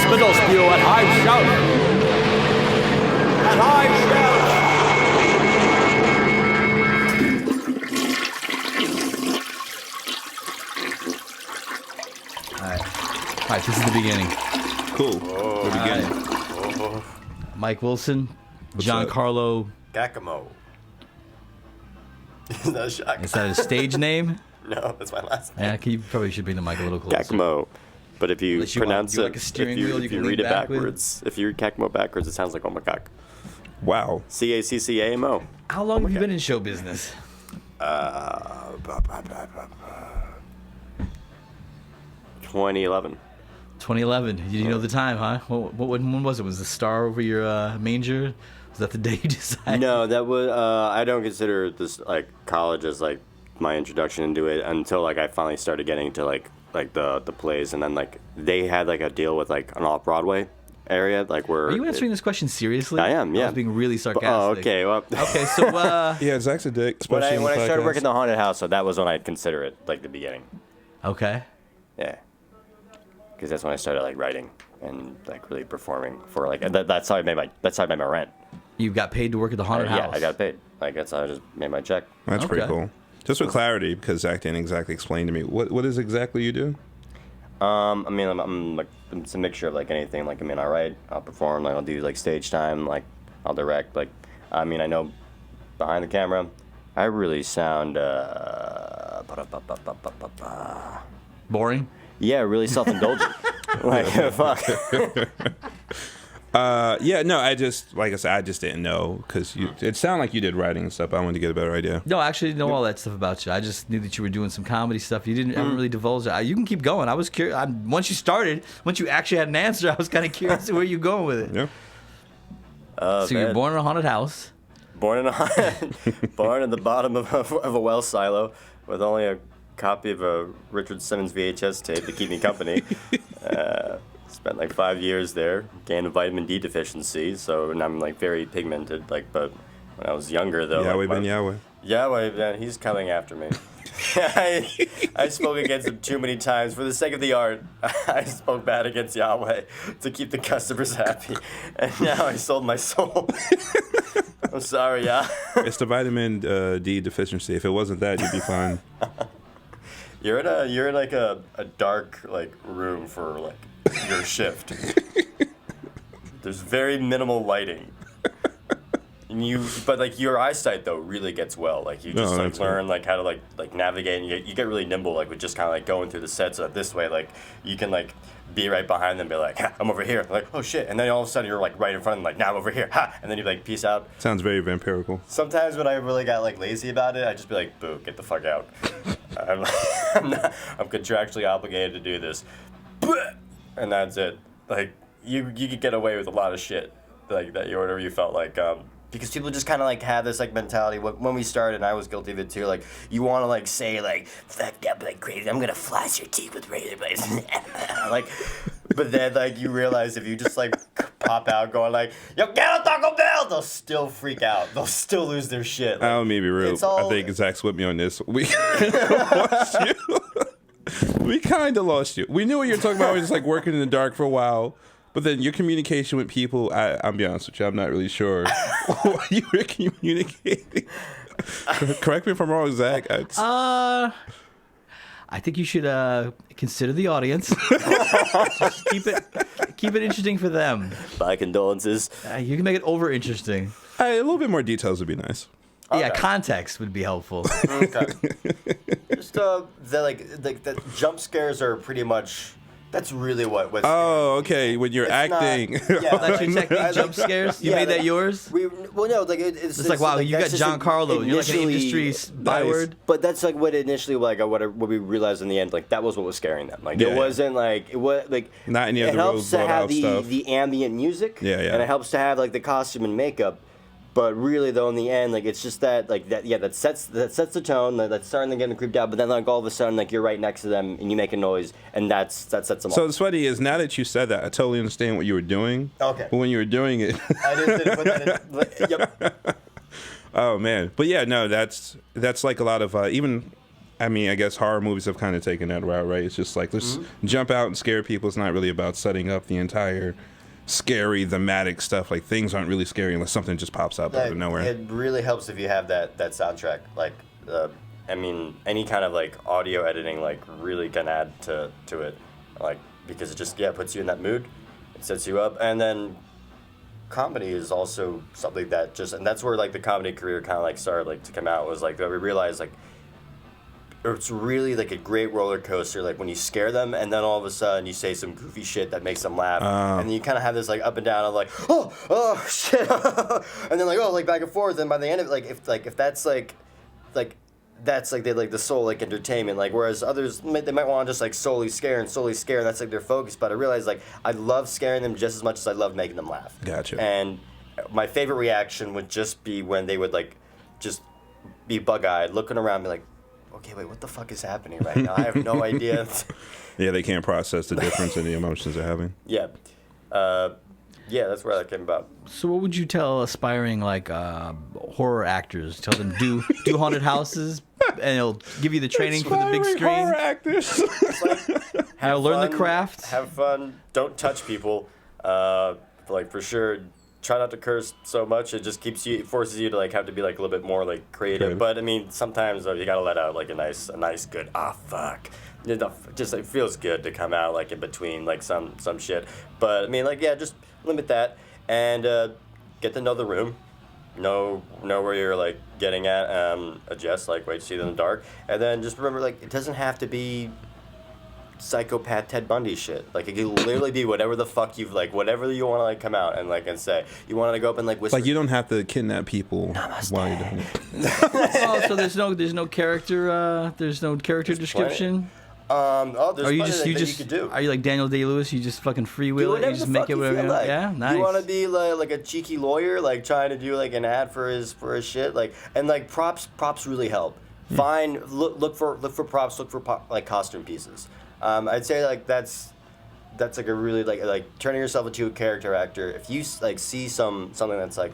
Spittle Spew at Hi-Shelf. At Hi-Shelf. All right, this is the beginning. Cool. The beginning. Mike Wilson, What's Giancarlo. Caccamo. Is that a shock? Is that a stage name? No, that's my last name. Yeah, you probably should bring the mic a little closer. Caccamo. But if you Unless you pronounce want- it, like a steering if wheel you, you if can you lean read it back with? backwards, if you read Caccamo backwards, it sounds like Omakak. Wow. Caccamo. How long have you been in show business? 2011. 2011. You know the time, huh? When was it? Was the star over your manger? Was that the day you decided? No, that was. I don't consider this like college as like my introduction into it until like I finally started getting to like the plays, and then like they had like a deal with like an off Broadway area, like where. Are you answering this question seriously? I am. Yeah. I was being really sarcastic. Oh, okay. Well. Okay, so Yeah, Zach's a dick. when Especially I started podcast. working the haunted house, so that was when I'd consider it like the beginning. okay. Yeah. Because that's when I started like writing and like really performing for like that's how I made my rent. You got paid to work at the haunted house. Yeah, I got paid. Like that's how I just made my check. That's pretty Okay. cool. Just for clarity, because Zach didn't exactly explain to me what is exactly you do. I mean, I'm like it's a mixture of like anything. Like I mean, I write, I'll perform, like I'll do like stage time, like I'll direct. Like I mean, I know behind the camera, I really sound Boring? yeah, really self-indulgent. Like fuck. Yeah, no, I just like I said, I just didn't know because it sounded like you did writing and stuff. I wanted to get a better idea. No, I actually didn't know all that stuff about you. I just knew that you were doing some comedy stuff. You didn't ever really divulge it. You can keep going. I was curious. Once you actually had an answer, I was kind of curious to where you going with it. Yeah. So you were born in a haunted house. Born in the bottom of a well silo with only a copy of a Richard Simmons VHS tape to keep me company. Spent like 5 years there, gained a vitamin D deficiency, so now I'm like very pigmented. Like, but when I was younger though, Yahweh like, ben Yahweh. Yahweh, man, he's coming after me. I spoke against him too many times for the sake of the art. I spoke bad against Yahweh to keep the customers happy, and now I sold my soul. I'm sorry, yeah. It's the vitamin D deficiency. If it wasn't that, you'd be fine. You're in like a dark like room for like your shift. There's very minimal lighting. And but like your eyesight though really gets well. Like you just like learn like how to like navigate, and you get really nimble like with just kind of like going through the sets. So this way like you can like be right behind them, and be like, ha, I'm over here. Like, oh shit, and then all of a sudden you're like right in front of them, like now I'm over here, ha, and then you like peace out. Sounds very vampirical. Sometimes when I really got like lazy about it, I just be like, boo, get the fuck out. I'm contractually obligated to do this, and that's it. Like you could get away with a lot of shit like that. Whatever you felt like. Because people just kind of like have this like mentality. When we started, and I was guilty of it too. Like you want to like say like fucked up like crazy. I'm gonna floss your teeth with razor blades. Like, but then like you realize if you just like pop out going like yo get a Taco Bell, they'll still freak out. They'll still lose their shit. Like, I don't mean to be real. I think Zach's with me on this. We lost you. We kind of lost you. We knew what you were talking about. We were just like working in the dark for a while. But then your communication with people, I'll be honest with you, I'm not really sure what you were communicating. Correct me if I'm wrong, Zach. I think you should consider the audience. Just keep it interesting for them. My condolences. You can make it over interesting. A little bit more details would be nice. Yeah, Okay. context would be helpful. Okay. Just the jump scares are pretty much. That's really what was. Oh, okay. When you're It's acting. not- yeah, That's your technique, jump scares? You yeah, made that like, yours? It's It's like, wow, you got that's just Giancarlo. You're like an initially- industry byword. But that's like what initially like what we realized in the end. Like that was what was scaring them. Like Yeah, it wasn't like it was like Not any of it the real helps to blown have out the stuff. the ambient music. Yeah, yeah. And it helps to have like the costume and makeup. But really, though, in the end, like it's just that, like that sets the tone. That's starting to get them creeped out. But then, like all of a sudden, like you're right next to them and you make a noise, and that sets them So off. the funny is, now that you said that, I totally understand what you were doing. Okay. But when you were doing it, I just didn't put that in. Yep. oh man. But yeah, no, that's like a lot of even I mean, I guess horror movies have kind of taken that route, right? It's just like, let's jump out and scare people. It's not really about setting up the entire scary, thematic stuff. Like, things aren't really scary unless something just pops up out of nowhere. It really helps if you have that soundtrack. Like, I mean, any kind of like audio editing like really can add to it, like because it just puts you in that mood, it sets you up, and then comedy is also something that and that's where like the comedy career kind of like started like to come out, was like that we realized like it's really like a great roller coaster, like when you scare them and then all of a sudden you say some goofy shit that makes them laugh, and then you kind of have this like up and down of like oh shit and then like like back and forth, and by the end of it, if that's like that's like they like the soul like entertainment, like whereas others they might want to just like solely scare, and that's like their focus. But I realized like I love scaring them just as much as I love making them laugh. Gotcha. And my favorite reaction would just be when they would like just be bug-eyed, looking around, and be like, okay, wait, what the fuck is happening right now? I have no idea. Yeah, they can't process the difference in the emotions they're having. Yeah. Yeah, that's where that came about. So what would you tell aspiring like horror actors? Tell them do haunted houses, and it'll give you the training for the big screen. Horror actors. How to learn the craft. Have fun. Don't touch people. Like for sure. Try not to curse so much. It just forces you to like have to be like a little bit more like creative. But I mean, sometimes you gotta let out like a nice good fuck. Just it feels good to come out like in between like some shit. But I mean like just limit that and get to know the room. Know where you're like getting at. Adjust, like wait to see them in the dark, and then just remember like it doesn't have to be psychopath Ted Bundy shit. Like it can literally be whatever the fuck whatever you want to like come out and like and say. You want to go up and like whisper. Like you don't have to kidnap people while you're doing it. Oh, so there's no character description. There's you you could do. Are you like Daniel Day-Lewis? You just fucking freewheel it. You just make it whatever. Like. Yeah, nice. You want to be like a cheeky lawyer, like trying to do like an ad for his shit, like and like props really help. Look for props. Look for like costume pieces. I'd say like that's like a really like turning yourself into a character actor. If you like see something that's like,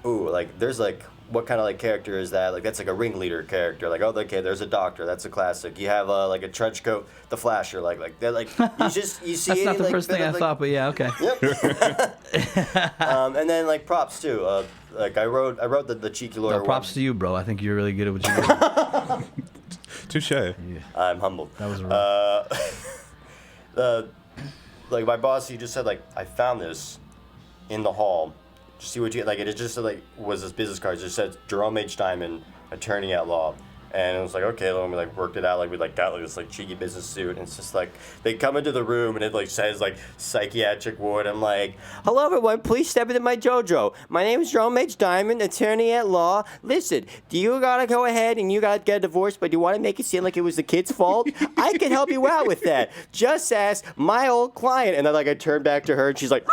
ooh, like there's like what kind of like character is that? Like that's like a ringleader character. Like okay, there's a doctor. That's a classic. You have like a trench coat, the Flasher. Like they're like you see. That's not the like, first thing I thought, but yeah, okay. Yep. And then like props too. Like I wrote the cheeky lawyer. No, props to you, bro. I think you're really good at what you do. Touche. Yeah. I'm humbled. That was real. Like my boss, he just said like I found this in the hall. Just see what you like. It just like was this business card. It just said Jerome H. Diamond, attorney at law. And it was like, okay, then we like worked it out. Like we like got like this like cheeky business suit, and it's just like they come into the room and it like says like psychiatric ward. I'm like, hello everyone, please step into my JoJo. My name is Jerome H. Diamond, attorney at law. Listen, do you gotta go ahead and you gotta get a divorce, but do you want to make it seem like it was the kid's fault? I can help you out with that. Just ask my old client. And then like I turned back to her and she's like.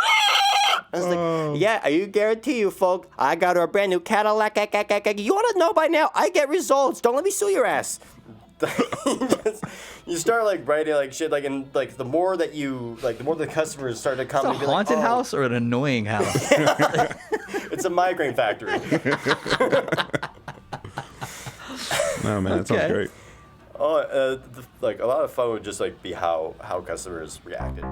I was like, yeah, I guarantee you, folk, I got her a brand new Cadillac. You ought to know by now, I get results. Don't let me sue your ass. You start like writing like shit, like and like the more the customers start to come. It's a haunted house or an annoying house? It's a migraine factory. No man, that sounds great. Like a lot of fun would just like be how customers reacted.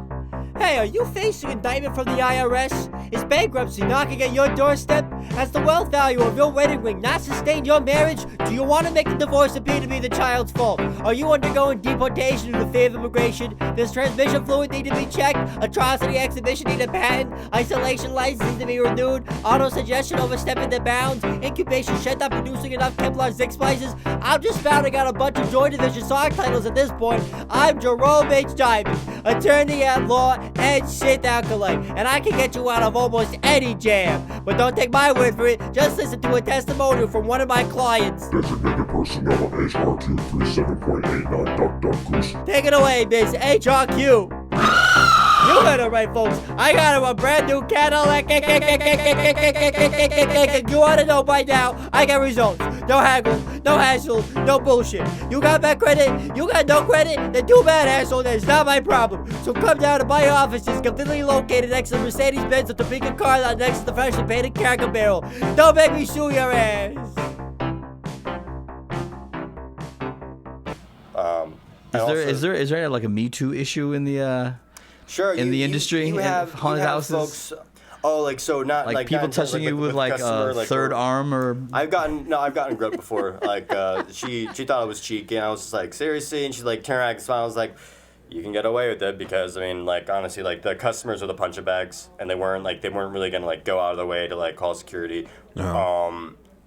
Hey, are you facing indictment from the IRS? Is bankruptcy knocking at your doorstep? Has the wealth value of your wedding ring not sustained your marriage? Do you want to make the divorce appear to be the child's fault? Are you undergoing deportation due to fear of immigration? Does transmission fluid need to be checked? Atrocity exhibition need a patent? Isolation license need to be renewed? Auto-suggestion overstepping the bounds? Incubation shed not producing enough Kevlar zinc splices? I'm just spouting out a bunch of Joy Division song titles at this point. I'm Jerome H. Diamond, attorney at law and shit acolyte, and I can get you out of almost any jam. But don't take my word for it, just listen to a testimonial from one of my clients. Designated personnel of HRQ 37.89 Duck Duck Goose. Take it away, Miss HRQ. You heard it right, folks. I got him a brand new Cadillac. You ought to know by now, I get results. No haggle, no hassle, no bullshit. You got bad credit, you got no credit, then too bad, asshole. That's not my problem. So come down to my office. It's completely located next to the Mercedes-Benz with the bigger car lot next to the freshly painted Cargo Barrel. Don't make me sue your ass. Is there like a Me Too issue in the Sure, in the industry you in have haunted houses? Folks, so not Like people not in terms touching you with like customer, a third arm or I've gotten groped before. Like she thought it was cheeky, and I was just like, seriously, and she like turned around and smiled. I was like, you can get away with it because I mean, like honestly, like the customers were the punching bags, and they weren't really gonna like go out of their way to like call security.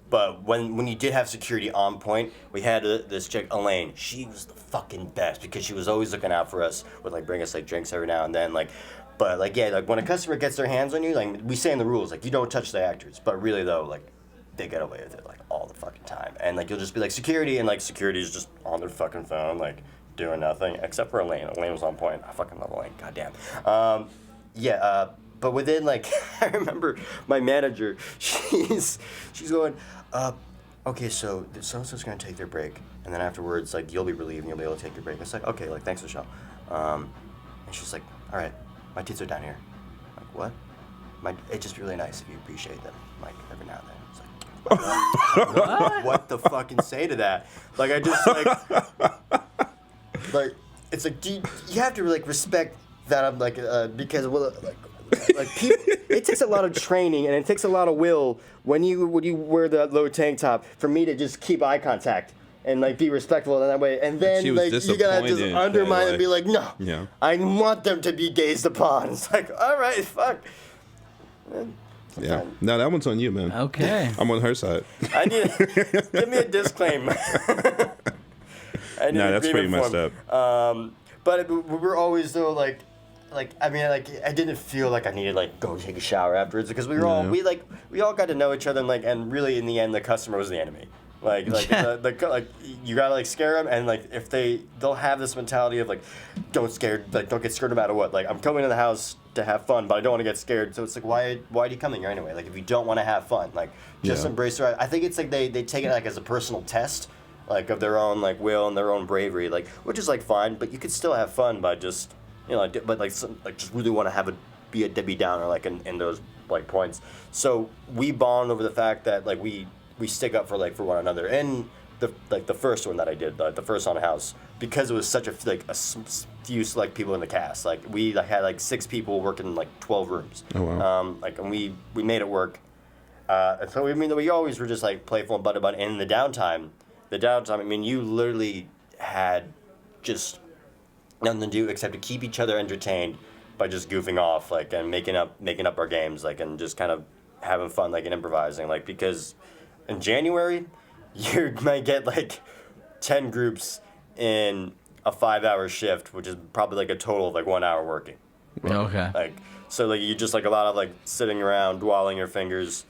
But when you did have security on point, we had this chick Elaine. She was the fucking best because she was always looking out for us. Would like bring us like drinks every now and then, like. But like yeah, like when a customer gets their hands on you, like we say in the rules, like you don't touch the actors. But really though, like they get away with it like all the fucking time. And like you'll just be like security, and like security's just on their fucking phone, like doing nothing except for Elaine. Elaine was on point. I fucking love Elaine. Goddamn. But within like I remember my manager, she's going, okay, so so-and-so's gonna take their break, and then afterwards like you'll be relieved and you'll be able to take your break. It's like okay, like thanks for the show. And she's like, all right. My tits are down here. I'm like, what? It's just really nice if you appreciate them, like every now and then. It's like, what the fucking say to that? Like, I just like it's like, you have to like respect that I'm like, because well, like people, it takes a lot of training and it takes a lot of will when you wear the low tank top for me to just keep eye contact. And like be respectful in that way, and then like you gotta just undermine and be like, no, I want them to be gazed upon. It's like, all right, fuck. Yeah, no, that one's on you, man. Okay, I'm on her side. I need give me a disclaimer. No, that's pretty messed up. But we're always though like I mean like I didn't feel like I needed like go take a shower afterwards because we were all we all got to know each other and really in the end the customer was the enemy. Like you gotta like scare them, and like if they'll have this mentality of like don't get scared no matter what. Like I'm coming to the house to have fun, but I don't want to get scared. So it's like why are you coming here anyway? Like if you don't want to have fun, like just embrace it. I think it's like they take it like as a personal test, like of their own like will and their own bravery, like which is like fine, but you could still have fun by just but like just really want to be a Debbie Downer like in those like points. So we bond over the fact that like we stick up for one another. And the first one that I did, the first haunted house, because it was such a few select people in the cast. Like we had like 6 people working in like 12 rooms. Oh wow. And we made it work. And so we always were just like playful and buddy. And in the downtime, I mean you literally had just nothing to do except to keep each other entertained by just goofing off like and making up our games like and just kind of having fun like and improvising like because. In January, you might get like 10 groups in a 5-hour shift, which is probably like a total of like 1 hour working. Okay. Like so, like you just like a lot of like sitting around, dwelling your fingers,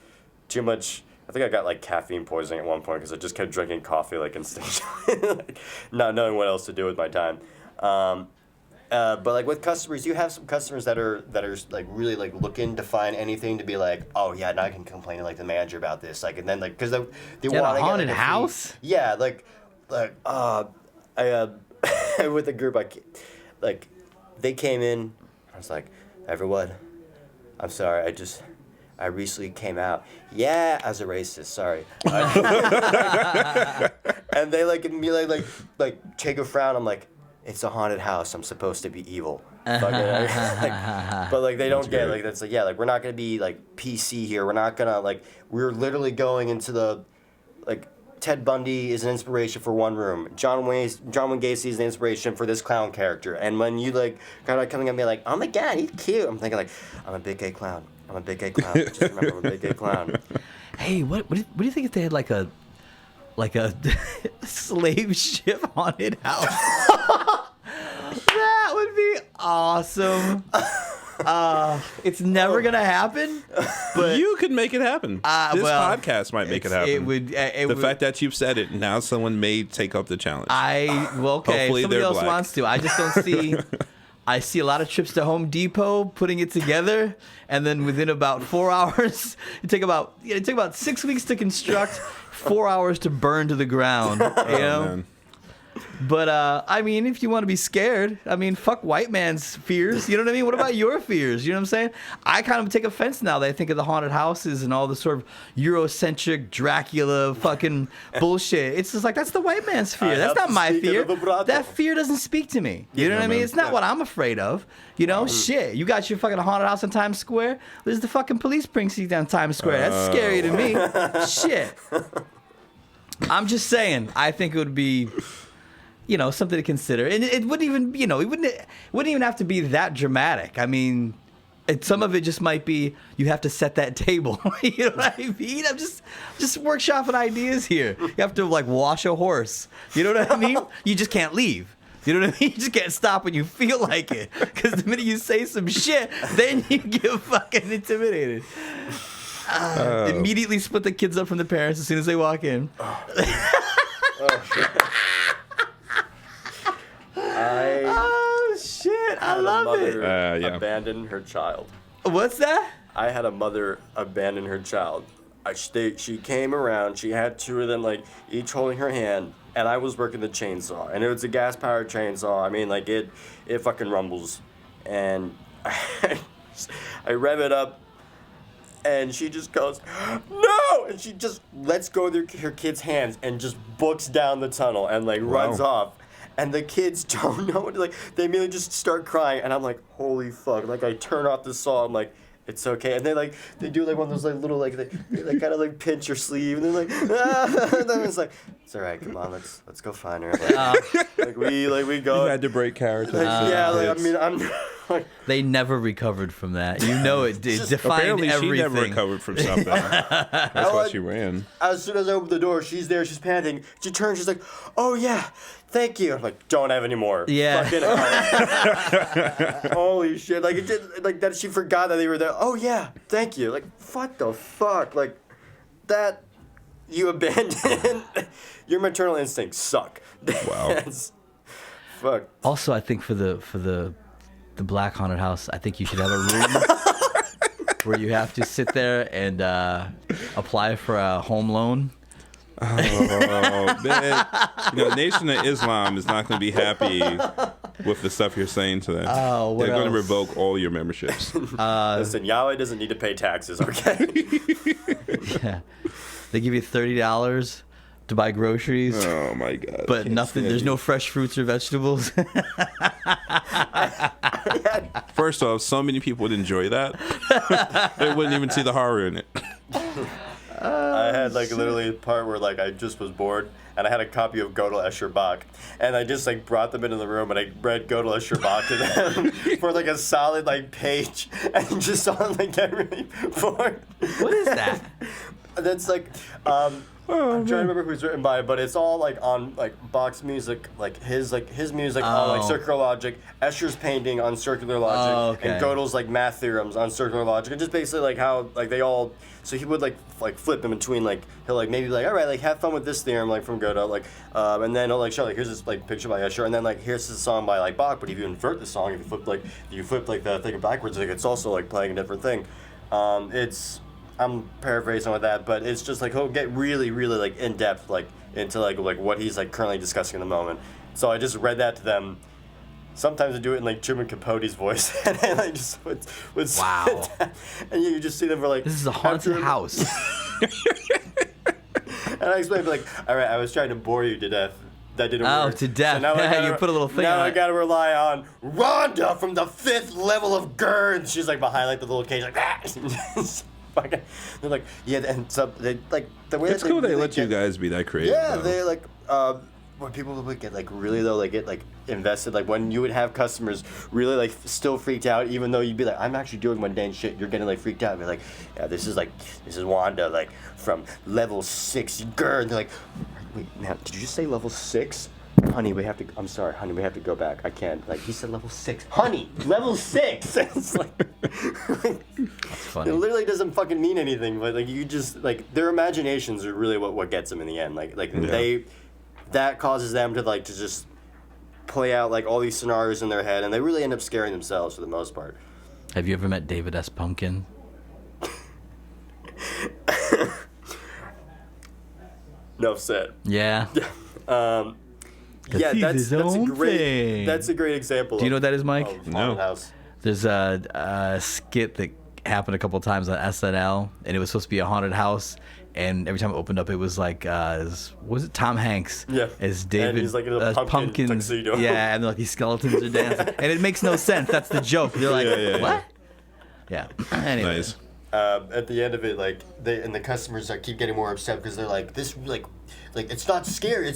too much. I think I got like caffeine poisoning at one point because I just kept drinking coffee like instinctually, like, not knowing what else to do with my time. But like with customers, you have some customers that are like really like looking to find anything to be like, oh yeah, now I can complain to like the manager about this, like, and then like because they want a haunted house. Yeah, like I with a group like they came in. I was like, everyone, I'm sorry, I recently came out. Yeah, as a racist, sorry. And they like me like take a frown. I'm like. It's a haunted house. I'm supposed to be evil. But like they don't get like that's like like we're not gonna be like PC here. We're not gonna like we're literally going into the like Ted Bundy is an inspiration for one room. John Wayne Gacy is an inspiration for this clown character. And when you like kind of coming at me like oh my god he's cute, I'm thinking like I'm a big gay clown. Just remember I'm a big gay clown. Hey, what do you think if they had like a slave ship haunted house? That would be awesome. It's never gonna happen, but you could make it happen. This podcast might make it happen. It would. The fact that you've said it, now someone may take up the challenge. Okay. Hopefully Somebody else black. wants to. I just don't see. I see a lot of trips to Home Depot putting it together, and then within about 4 hours, it took about 6 weeks to construct, 4 hours to burn to the ground. You know? Man. But I mean, if you want to be scared, I mean, fuck white man's fears. You know what I mean? What about your fears? You know what I'm saying? I kind of take offense now that I think of the haunted houses and all the sort of Eurocentric Dracula fucking bullshit. It's just like, that's the white man's fear. That's not my fear. That fear doesn't speak to me. You know what I mean? It's not what I'm afraid of. You know, shit. You got your fucking haunted house in Times Square. There's the fucking police precinct down Times Square. That's scary to me. Shit. I'm just saying. I think it would be, you know, something to consider, and it wouldn't even, you know, it wouldn't even have to be that dramatic. I mean, some of it just might be you have to set that table. You know what I mean? I'm just workshopping ideas here. You have to like wash a horse. You know what I mean? You just can't leave. You know what I mean? You just can't stop when you feel like it, because the minute you say some shit, then you get fucking intimidated. Immediately split the kids up from the parents as soon as they walk in. Oh shit! I love it. Abandon her child. What's that? I had a mother abandon her child. She came around. She had two of them, like each holding her hand, and I was working the chainsaw, and it was a gas-powered chainsaw. I mean, like it fucking rumbles, and I rev it up, and she just goes, "No!" And she just lets go of her kid's hands and just books down the tunnel and like runs off. And the kids don't know what, like, they immediately just start crying, and I'm like, holy fuck. Like, I turn off the saw, I'm like, it's okay. And they do like one of those like little, like, they like kind of like pinch your sleeve, and they're like, ah. And then it's like, it's all right, come on, let's go find her. Like we go. You had to break character. Yeah, like, I mean, I'm like. They never recovered from that. You know, it defined Apparently everything. she never recovered from something. That's why she ran. As soon as I open the door, she's there, she's panting. She turns, she's like, oh yeah, thank you. I'm like, don't have any more. Yeah. Fucking holy shit. Like, it did, like that she forgot that they were there. Oh yeah, thank you. Like, what the fuck? Like, that you abandoned. Your maternal instincts suck. Wow. Fuck. Also, I think for the Black Haunted House, I think you should have a room where you have to sit there and apply for a home loan. Oh, man. You know, Nation of Islam is not going to be happy with the stuff you're saying to them. Oh, what They're going to else? revoke all your memberships. Listen, Yahweh doesn't need to pay taxes, okay? Yeah. They give you $30 to buy groceries. Oh, my God. But nothing. There's no fresh fruits or vegetables. First off, so many people would enjoy that. They wouldn't even see the horror in it. I had like literally a part where like I just was bored and I had a copy of Gödel Escher Bach and I just like brought them into the room and I read Gödel Escher Bach to them for like a solid like page and just saw them like get really bored. What is that? That's like I'm trying to remember who's written by it, but it's all like on like Bach's music, like his music on like circular logic, Escher's painting on circular logic, and Gödel's like math theorems on circular logic, and just basically like how like they all. So he would like flip in between, like he'll like maybe be like, all right, like have fun with this theorem like from Gödel, like and then he'll like show like here's this like picture by Escher, and then like here's this song by like Bach, but if you invert the song, if you flip like the thing backwards, like it's also like playing a different thing. I'm paraphrasing with that, but it's just like he'll get really, really like in depth, like into like what he's like currently discussing in the moment. So I just read that to them. Sometimes I do it in like Truman Capote's voice, and I like just would Wow. sit down, and you just see them for like. This is a haunted house. And I explained like, all right, I was trying to bore you to death. That didn't work. Oh, to death. So now You put a little thing now on I it. gotta rely on Rhonda from the 5th level of GERD. She's like behind like the little cage, like that. They're like, yeah, and so they like the way It's that cool they really let you get- guys be that creative. Yeah, though. they like when people would get like really though, like get like invested, like when you would have customers really like still freaked out, even though you'd be like, I'm actually doing mundane shit, you're getting like freaked out. Be like, yeah, this is Wanda, like from level 6 GERD. They're like, wait, now did you just say level 6? Honey, I'm sorry, honey, we have to go back. I can't. Like, he said level 6. Honey, level 6! It's like, That's funny. it literally doesn't fucking mean anything, but, like, you just, like, their imaginations are really what gets them in the end. Like that causes them to, like, to just play out, like, all these scenarios in their head, and they really end up scaring themselves for the most part. Have you ever met David S. Pumpkin? Enough said. Yeah. Yeah, he's his own thing. That's a great example. Do you know what that is, Mike? Of No. Haunted House. There's a skit that happened a couple of times on SNL, and it was supposed to be a haunted house. And every time it opened up, it was like, was it Tom Hanks? Yeah. As David. And he's like in a pumpkin tuxedo. Yeah, and like these skeletons are dancing. And it makes no sense. That's the joke. They're like, what? Yeah. Anyway. Nice. At the end of it, like the customers keep getting more upset because they're like, this like it's not scary,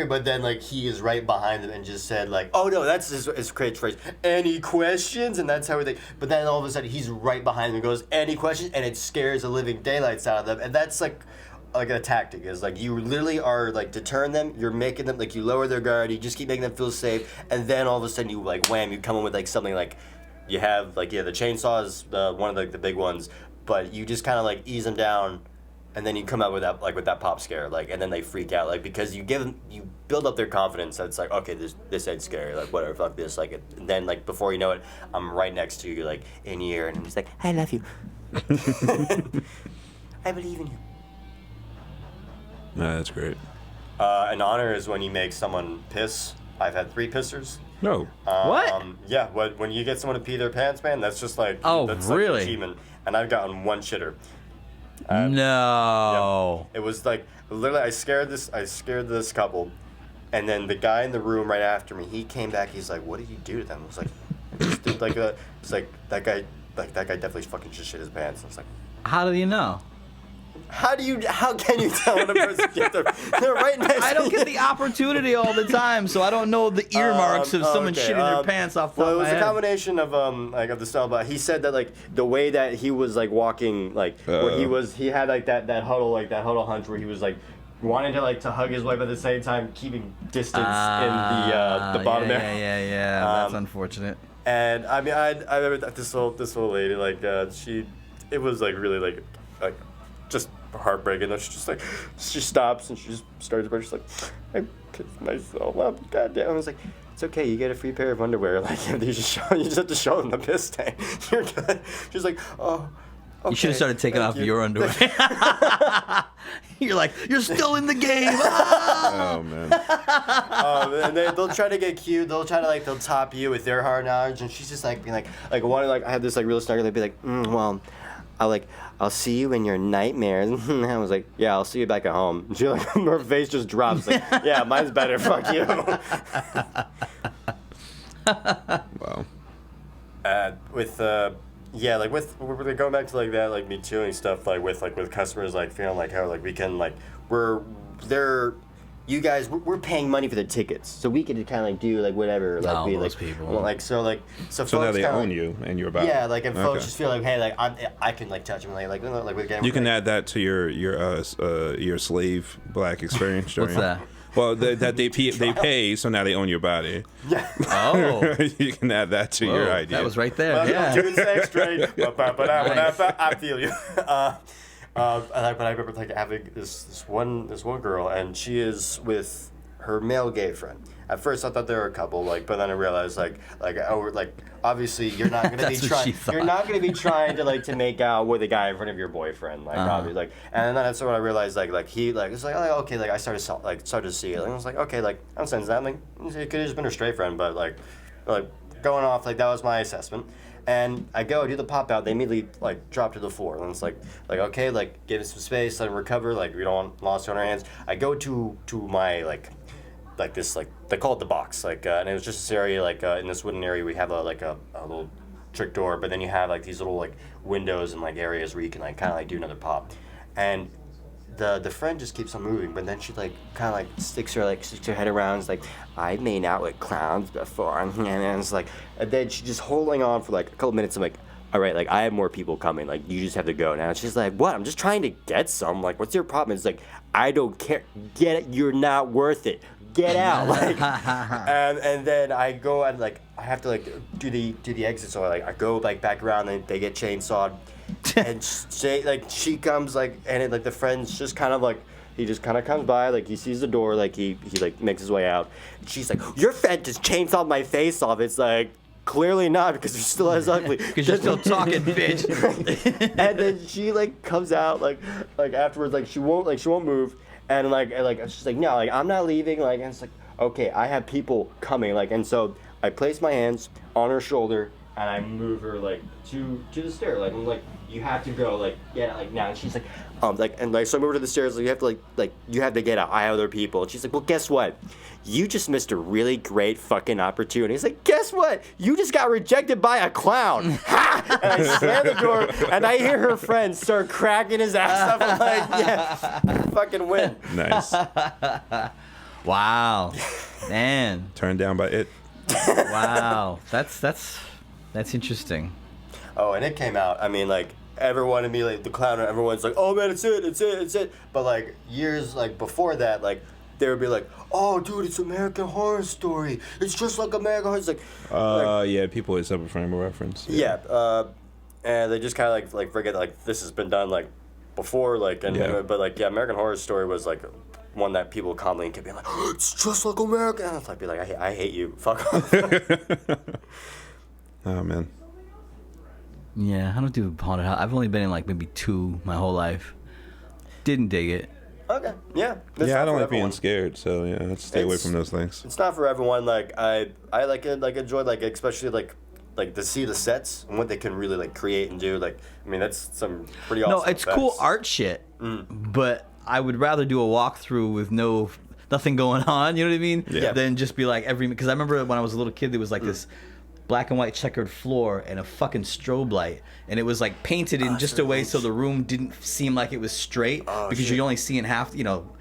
but then like he is right behind them and just said like, oh no, that's his catchphrase. Any questions? And that's how they. But then all of a sudden he's right behind them and goes, any questions? And it scares the living daylights out of them. And that's like a tactic is like you literally are like deterring them. You're making them like you lower their guard. You just keep making them feel safe, and then all of a sudden you like wham, you come in with like something like you have like the chainsaw is one of the big ones. But you just kind of like ease them down, and then you come out with that pop scare, like, and then they freak out, like, because you build up their confidence that it's like, okay, this ain't scary, like, whatever, fuck this, like, and then like before you know it, I'm right next to you, like in your ear, and I'm just like, I love you, I believe in you. No, that's great. An honor is when you make someone piss. I've had 3 pissers. No. What? Yeah, when you get someone to pee their pants, man, that's just like that's really? like achievement. And I've gotten 1 shitter. No. It was like literally I scared this couple, and then the guy in the room right after me, he came back. He's like, "What did you do to them?" I was like, "I just did like a." It's like that guy definitely fucking just shit his pants. I was like, How do you know? How can you tell when a person gets they're right next? I don't get the opportunity all the time, so I don't know the earmarks of someone shitting their pants off the top Well, it of was my a head. combination of of the style, but he said that like the way that he was like walking, like where he had like that huddle hunch where he was like wanting to hug his wife at the same time, keeping distance in the bottom area. Yeah. That's unfortunate. And I mean, I remember that this old lady, like it was like really like just heartbreaking. She just like she stops and she just starts to she's like, I pissed myself up, goddamn. I was like, it's okay, you get a free pair of underwear. Like you just have to show them the piss stain. You're good. She's like, oh. Okay, you should have started taking off your underwear. You're like, you're still in the game. Oh man. And they'll try to get cute. They'll try to they'll top you with their hard knowledge, and she's just like being like one I had this like real snuggle. They'd be like, well, I'll see you in your nightmares. And I was like, yeah, I'll see you back at home. And she her face just drops like, yeah, mine's better. Fuck you. Wow. We're going back to like that, like Me Tooing stuff, like with customers, like feeling like how like we can like we're paying money for the tickets, so we can kind of like do like whatever, like be those like people. well, like so now they own you and you're about. Yeah, like and folks Okay. just feel like, hey, like I can like touch them, like we're getting. You can add that to your slave black experience. What's that? Well, that they pay, so now they own your body. Yeah. Oh. You can add that to your idea. That was right there. Well, Yeah. doing sex trade. Nice. I feel you. But I remember like having this one girl, and she is with her male gay friend. At first, I thought they were a couple, but then I realized obviously you're not gonna be That's what she trying. thought. You're not gonna be trying to make out with a guy in front of your boyfriend, obviously, and then that's when I realized he it's like, oh, okay, I started to see it, and I was like, okay, I'm sensing that, it could have just been her straight friend, but going off, that was my assessment. And I go do the pop out. They immediately drop to the floor, and it's like okay, give us some space, let them recover. We don't want lost on our hands. I go to my this they call it the box, and it was just this area in this wooden area we have a little trick door, but then you have these little windows and areas where you can kind of do another pop, and the friend just keeps on moving, but then she kind of sticks her head around. It's like, I've made out with clowns before, and it's and then she's just holding on for a couple minutes. I'm like, all right, I have more people coming. You just have to go now. And she's like, what? I'm just trying to get some. What's your problem? It's I don't care. Get it. You're not worth it. Get out. And then I go and I have to do the exit. So I go back around, and they get chainsawed. And she comes and the friend's just kind of he just kind of comes by, he sees the door, he makes his way out. And she's like, your friend just chainsawed my face off. It's clearly not, because you're still as ugly. Because you're still talking, bitch. And then she comes out afterwards, she won't move. And she's like, no, I'm not leaving. And it's like, okay, I have people coming, like, and so I place my hands on her shoulder and I move her like to the stair, like I'm like, you have to go, like, get out, like now. And she's like, so I move her to the stairs, like, you have to like you have to get out. I have other people. And she's like, well, guess what? You just missed a really great fucking opportunity. He's like, guess what? You just got rejected by a clown. Ha! And I slam the door, and I hear her friends start cracking his ass up. I'm like, yeah, fucking win. Nice. Wow. Man. Turned down by it. Wow. That's interesting. Oh, and it came out. I mean, like, everyone immediately, the clown, everyone's like, oh man, it's it. But like years like before that, like they would be like, oh dude, it's American Horror Story. It's just like American Horror Story. Yeah, people always have a frame of reference. Yeah. And they just kind of like forget like this has been done like before, like, and but like, yeah, American Horror Story was like one that people commonly kept being like, oh, it's just like American. And I'd be like, I hate you. Fuck off. Oh man. Yeah, I don't do haunted house. I've only been in like maybe 2 my whole life. Didn't dig it. Okay. Yeah. Yeah, I don't like being scared, so yeah, let's stay away from those things. It's not for everyone. Like I like it, like enjoy, like especially like to see the sets and what they can really like create and do. Like, I mean, that's some pretty awesome. No, it's effects. cool art shit, but I would rather do a walkthrough with nothing going on. You know what I mean? Yeah. Than just be like because I remember when I was a little kid, there was like this black and white checkered floor and a fucking strobe light, and it was like painted in just a way so the room didn't seem like it was straight because you're only seeing half. You know,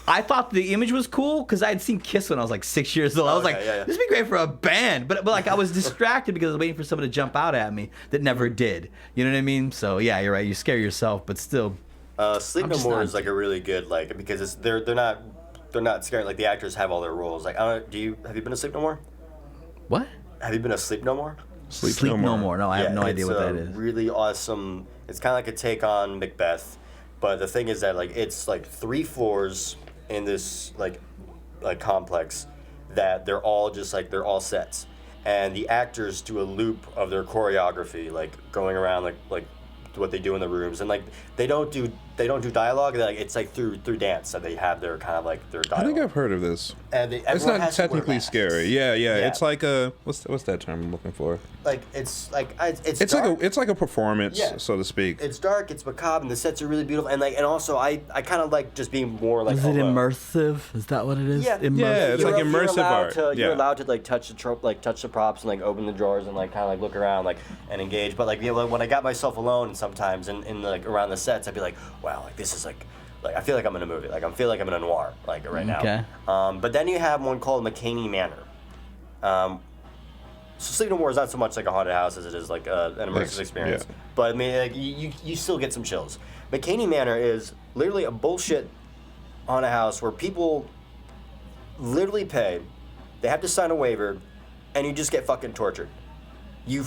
I thought the image was cool because I had seen Kiss when I was like 6 years old. I was like, this would be great for a band, but like I was distracted because I was waiting for someone to jump out at me that never did. You know what I mean? So yeah, you're right. You scare yourself, but still. Sleep No More is like a really good, like, because they're not scared. Like the actors have all their roles. Like, have you been to Sleep No More? What? Have you been to Sleep No More? Sleep No More. No, I have no idea what that is. Really awesome. It's kind of like a take on Macbeth, but the thing is that like it's like 3 floors in this like complex that they're all sets, and the actors do a loop of their choreography, like going around like what they do in the rooms, and like they don't do dialogue. Like it's like through dance that they have their kind of like their dialogue. I think I've heard of this. And it's not technically scary. Yeah. It's like a what's that term I'm looking for? Like it's dark. Like a performance, so to speak. It's dark. It's macabre, and the sets are really beautiful. And also I kind of like just being more like. Is it immersive? Is that what it is? Yeah, immersive. It's like immersive art. You're allowed to like touch the props and like open the drawers and like kind of like look around like and engage. But like when I got myself alone sometimes in like around the sets, I'd be like, wow, like this is like I feel like I'm in a movie. Like I feel like I'm in a noir like right now. Okay. But then you have one called McCaney Manor. So Sleep No More is not so much like a haunted house as it is like an immersive experience. Yeah. But I mean, like, you still get some chills. McCaney Manor is literally a bullshit haunted house where people literally pay, they have to sign a waiver, and you just get fucking tortured. You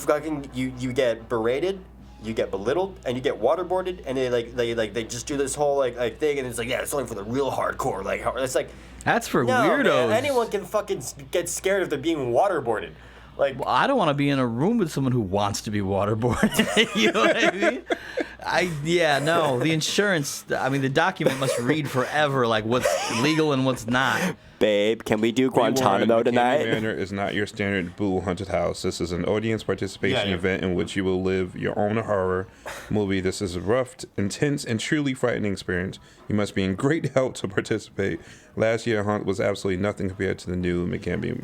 get berated, you get belittled, and you get waterboarded, and they just do this whole like thing, and it's like, yeah, it's only for the real hardcore. Like it's like that's for no, weirdos. Man, anyone can fucking get scared if they're being waterboarded. Like, well, I don't want to be in a room with someone who wants to be waterboarded. You know what I mean? The insurance. I mean, the document must read forever, like what's legal and what's not. Babe, can we do Guantanamo tonight? McCaney Manor is not your standard Boo haunted house. This is an audience participation event in which you will live your own horror movie. This is a rough, intense, and truly frightening experience. You must be in great health to participate. Last year, Haunt was absolutely nothing compared to the new McCaney,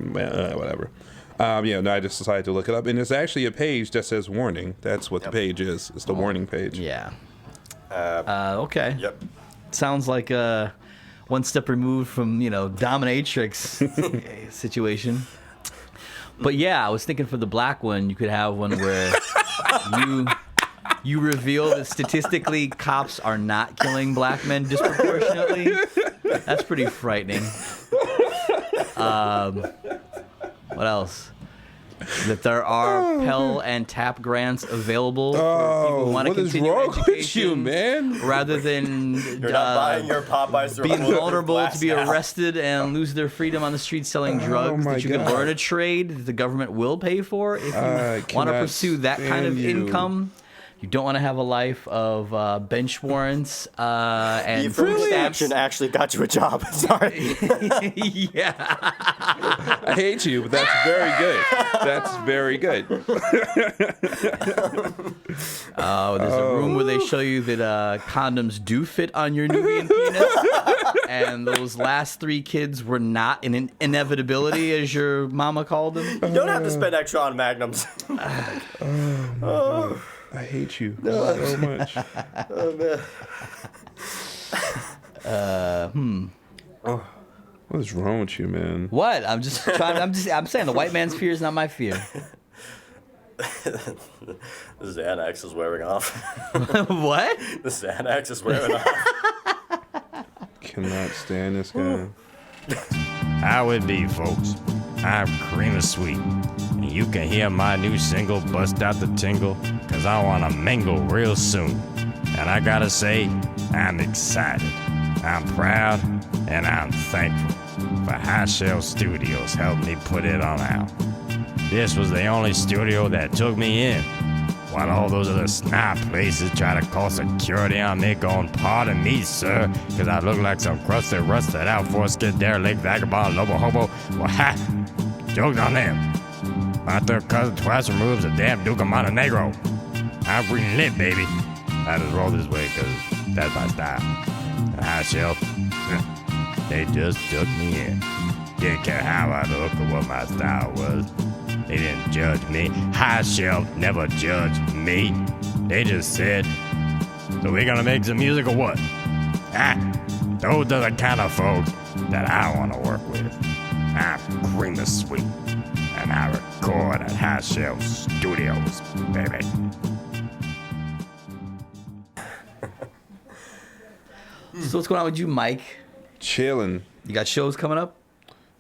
whatever. I just decided to look it up, and there's actually a page that says warning. That's what the page is. It's the warning page. Yeah. Okay. Yep. Sounds like one step removed from dominatrix situation. But yeah, I was thinking for the black one, you could have one where you reveal that statistically cops are not killing black men disproportionately. That's pretty frightening. What else? That there are Pell and TAP grants available for people who want to continue education. With you, man? Rather than you're not buying your Popeyes being vulnerable to be arrested and lose their freedom on the street selling drugs that you can learn a trade that the government will pay for if you want to pursue that kind of income. You don't want to have a life of bench warrants and The food affirmative stamps. action actually got you a job. Sorry. Yeah. I hate you, but that's very good. That's very good. Oh, there's a room where they show you that condoms do fit on your Nubian penis, and those last 3 kids were not an inevitability, as your mama called them. You don't have to spend extra on magnums. I hate you so much. Oh man. What is wrong with you, man? What? I'm just trying. I'm saying the white man's fear is not my fear. The Xanax is wearing off. What? The Xanax is wearing off. Cannot stand this guy. How it be, folks? I'm Cream of Sweet, and you can hear my new single, Bust Out the Tingle, cause I wanna mingle real soon. And I gotta say, I'm excited, I'm proud, and I'm thankful for Hi-ShelfStudios helped me put it on out. This was the only studio that took me in, while all those other snob places try to call security on me, going, pardon me, sir, because I look like some crusted, rusted out, foreskin, derelict, vagabond, lobo, hobo. Well, ha! Joke's on them. My third cousin twice removes a damn Duke of Montenegro. I'm green lit, baby. I just roll this way because that's my style. And Hi-Shelf, they just took me in. Didn't care how I looked or what my style was. They didn't judge me. Hi-Shelf never judged me. They just said, so we gonna make some music or what? Those are the kind of folks that I want to work with. I'm Cream of Sweet, and I record at Hi-ShelfStudios, baby. So what's going on with you, Mike? Chilling. You got shows coming up?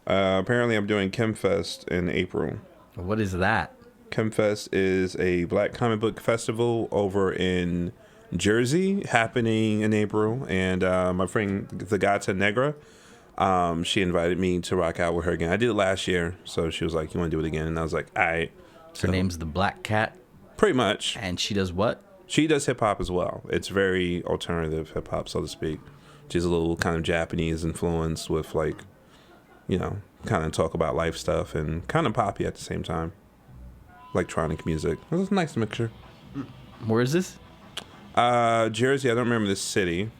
Apparently, I'm doing ChemFest in April. What is that? ChemFest is a black comic book festival over in Jersey, happening in April. And my friend, the Gata Negra, she invited me to rock out with her again. I did it last year, so she was like, "You want to do it again?" And I was like, "All right." Her name's the Black Cat, Pretty much. and she does what? She does hip hop as well. It's very alternative hip hop, so to speak. She's a little kind of Japanese influence with, like, you know, kind of talk about life stuff and kind of poppy at the same time. Electronic music. It's a nice mixture. Where is this? Jersey. I don't remember the city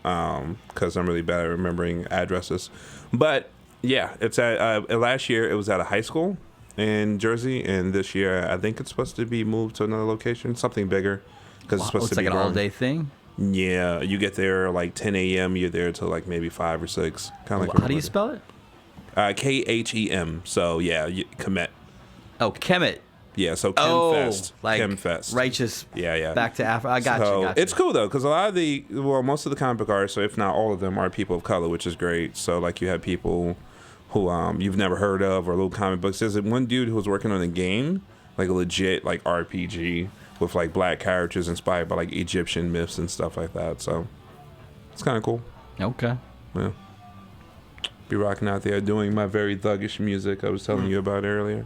because I'm really bad at remembering addresses. But yeah, it's at last year it was at a high school in Jersey, and this year I think it's supposed to be moved to another location, something bigger, because it's supposed It's to like be an long. all-day thing. Yeah, you get there like 10 a.m. You're there till like maybe 5 or 6. Kind of like How do you spell it? Khem. So yeah, Kemet. Oh, Kemet. Yeah, so Oh, ChemFest. like ChemFest. righteous. Yeah. Back to Africa. I got you. It's cool though, because a lot of most of the comic book artists, so if not all of them, are people of color, which is great. So like you have people who you've never heard of, or little comic books. There's one dude who was working on a game, like a legit like RPG with like black characters inspired by like Egyptian myths and stuff like that. So it's kind of cool. Okay. Yeah. Be rocking out there doing my very thuggish music I was telling you about earlier.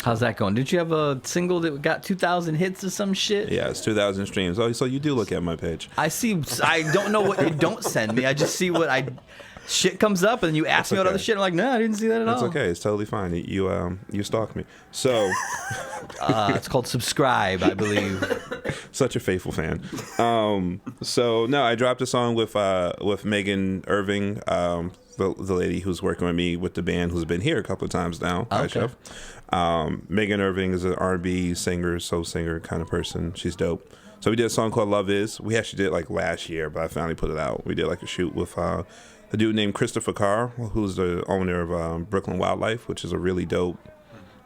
How's that going? Did you have a single that got 2,000 hits or some shit? Yeah, it's 2,000 streams. Oh, so you do look at my page. I see. I don't know what you don't send me. I just see what shit comes up, and you ask me about okay. other shit. I'm like, no, I didn't see that at That's all. okay. It's totally fine. You stalk me. So It's called Subscribe, I believe. such a faithful fan. So no, I dropped a song with Megan Irving, the lady who's working with me with the band, who's been here a couple of times now. Okay. Hi-Chef. Megan Irving is an R&B singer, soul singer kind of person. She's dope. So we did a song called Love Is. We actually did it like last year, but I finally put it out. We did like a shoot with a dude named Christopher Carr, who's the owner of Brooklyn Wildlife, which is a really dope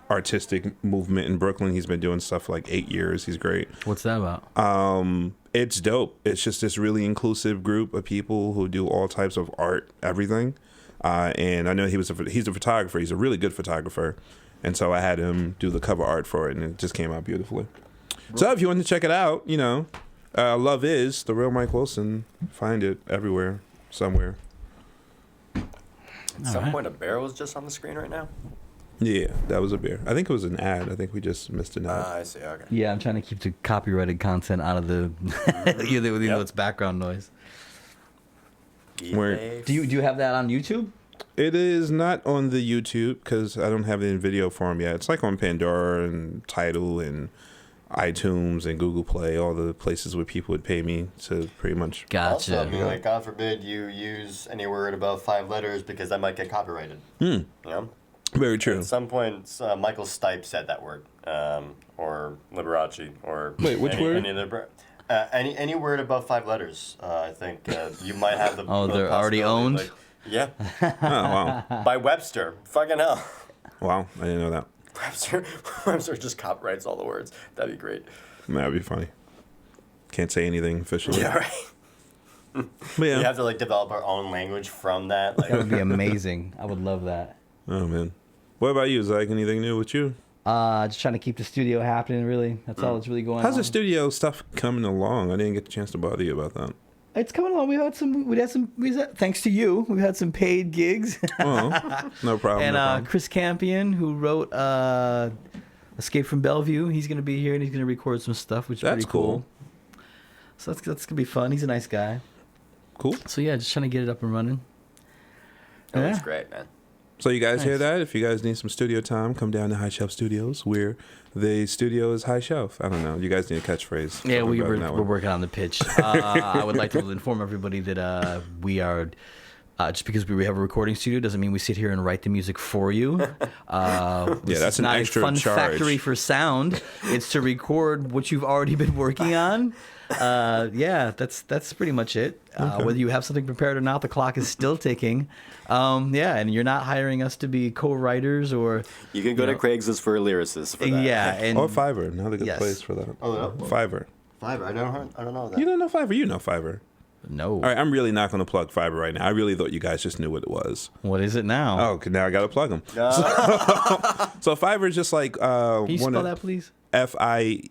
artistic movement in Brooklyn. He's been doing stuff for like 8 years. He's great. What's that about? It's dope. It's just this really inclusive group of people who do all types of art, everything. And I know he's a photographer. He's a really good photographer. And so I had him do the cover art for it, and it just came out beautifully. So if you want to check it out, Love Is, The Real Mike Wilson. Find it everywhere, somewhere. At some point, a barrel is just on the screen right now. Yeah, that was a beer. I think it was an ad. I think we just missed an ad. I see. Okay. Yeah, I'm trying to keep the copyrighted content out of the it's background noise. Where- Do you have that on YouTube? It is not on the YouTube because I don't have it in video form yet. It's like on Pandora and Tidal and iTunes and Google Play, all the places where people would pay me to pretty much. Gotcha. Also, I mean, like, God forbid you use any word above 5 letters because that might get copyrighted. You know? Very true. At some point, Michael Stipe said that word, or Liberace, or Wait, which word? Any other, any word above 5 letters. I think you might have the. Oh, the they're already possibility, owned? like, yeah, Oh, wow. by Webster. Fucking hell. Wow, I didn't know that. Webster just copyrights all the words. That'd be great. That'd be funny. Can't say anything officially. Yeah, right. But yeah. We have to like develop our own language from that. Like, That would be amazing. I would love that. Oh, man. What about you, Zach? Anything new with you? Just trying to keep the studio happening, really. That's all that's really going on. How's the studio stuff coming along? I didn't get the chance to bother you about that. It's coming along. Thanks to you, we've had some paid gigs. Oh, no problem. And no problem. Chris Campion, who wrote Escape from Bellevue, he's going to be here and he's going to record some stuff, which is That's pretty cool. So that's going to be fun. He's a nice guy. Cool. So yeah, just trying to get it up and running. that was Yeah. great, man. So you guys hear Nice. that? If you guys need some studio time, come down to Hi-ShelfStudios, where the studio is high shelf. I don't know. You guys need a catchphrase. Yeah, Something better than we're that we're one. working on the pitch. I would like to inform everybody that we are. Just because we have a recording studio doesn't mean we sit here and write the music for you. This that's is an not extra a fun charge. factory for sound. It's to record what you've already been working on. Yeah, that's pretty much it. Whether you have something prepared or not, the clock is still ticking. Yeah, and you're not hiring us to be co-writers or. You can go to Craigslist for lyricists for that. Yeah, and Or Fiverr. Another good Yes. place for that. Oh, no? Fiverr. Fiverr. I don't know that. You don't know Fiverr? You know Fiverr. no. All right, I'm really not going to plug Fiverr right now. I really thought you guys just knew what it was. What is it now? Oh, okay, now I got to plug them. So Fiverr is just like Can you spell that, please? Fiverr.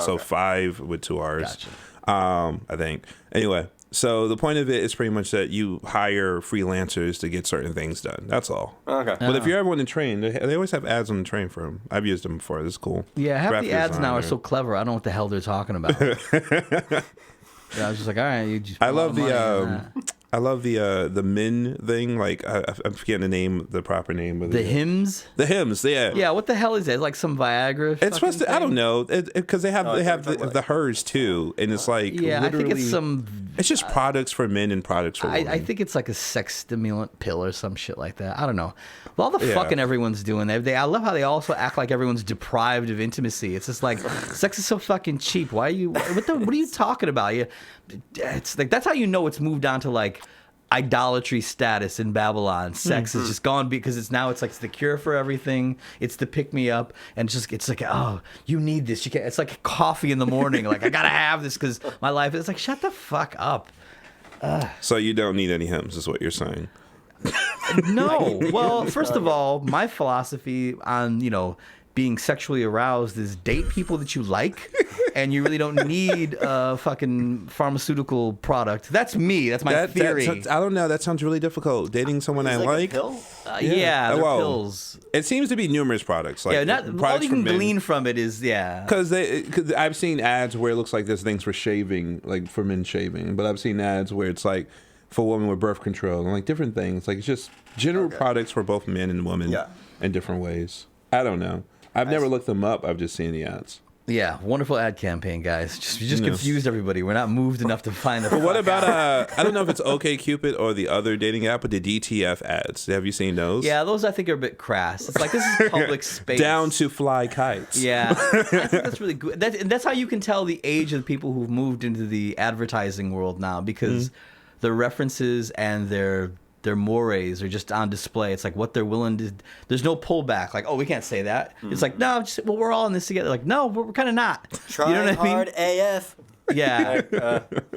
So 5 with 2 R's. Gotcha. I think. Anyway, so the point of it is pretty much that you hire freelancers to get certain things done. That's all. Okay. But if you ever want to train, they always have ads on the train for them. I've used them before. This is cool. Yeah, half Graphic the ads now are designer. so clever. I don't know what the hell they're talking about. Yeah, I was just like, all right, you just. I put a lot love of money in that. I love the min thing. Like I'm forgetting the proper name of The hymns. The hymns, yeah. Yeah, what the hell is that? It's like some Viagra. It's supposed to. I don't know, because they have I think we're talking the hers too, and it's like Yeah, I think it's literally- some. It's just products for men and products for women. I think it's like a sex stimulant pill or some shit like that. I don't know. Well, all the Yeah. fucking everyone's doing. I love how they also act like everyone's deprived of intimacy. It's just like sex is so fucking cheap. Why are you? What are you talking about? It's like that's how you know it's moved on to like idolatry status in Babylon. Sex is just gone because it's like it's the cure for everything. It's the pick me up, and it's like, oh, you need this. You can't. It's like coffee in the morning. Like I gotta have this because my life. It's like shut the fuck up. So you don't need any hymns, is what you're saying. No. Well, first of all, my philosophy on, being sexually aroused is date people that you like, and you really don't need a fucking pharmaceutical product. That's me. That's my theory. I don't know. That sounds really difficult. Dating someone I Is it like. a pill? Yeah, they're well, pills. It seems to be numerous products. Like Yeah, not all products you for can men. glean from it is Because I've seen ads where it looks like there's things for shaving, like for men shaving, but I've seen ads where it's like for women with birth control and like different things. Like it's just general products for both men and women in different ways. I don't know. I've never looked them up. I've just seen the ads. Yeah, wonderful ad campaign, guys. You just confused everybody. We're not moved enough to find the. But what about I don't know if it's OkCupid or the other dating app, but the DTF ads. Have you seen those? Yeah, those I think are a bit crass. It's like this is public space. Down to fly kites. Yeah, I think that's really good. That's how you can tell the age of the people who've moved into the advertising world now, because the references and their mores are just on display. It's like what they're willing to. There's no pullback. Like, oh, we can't say that. It's like, no, we're all in this together. Like, no, we're kind of not. Try you know what hard I mean? AF. Yeah,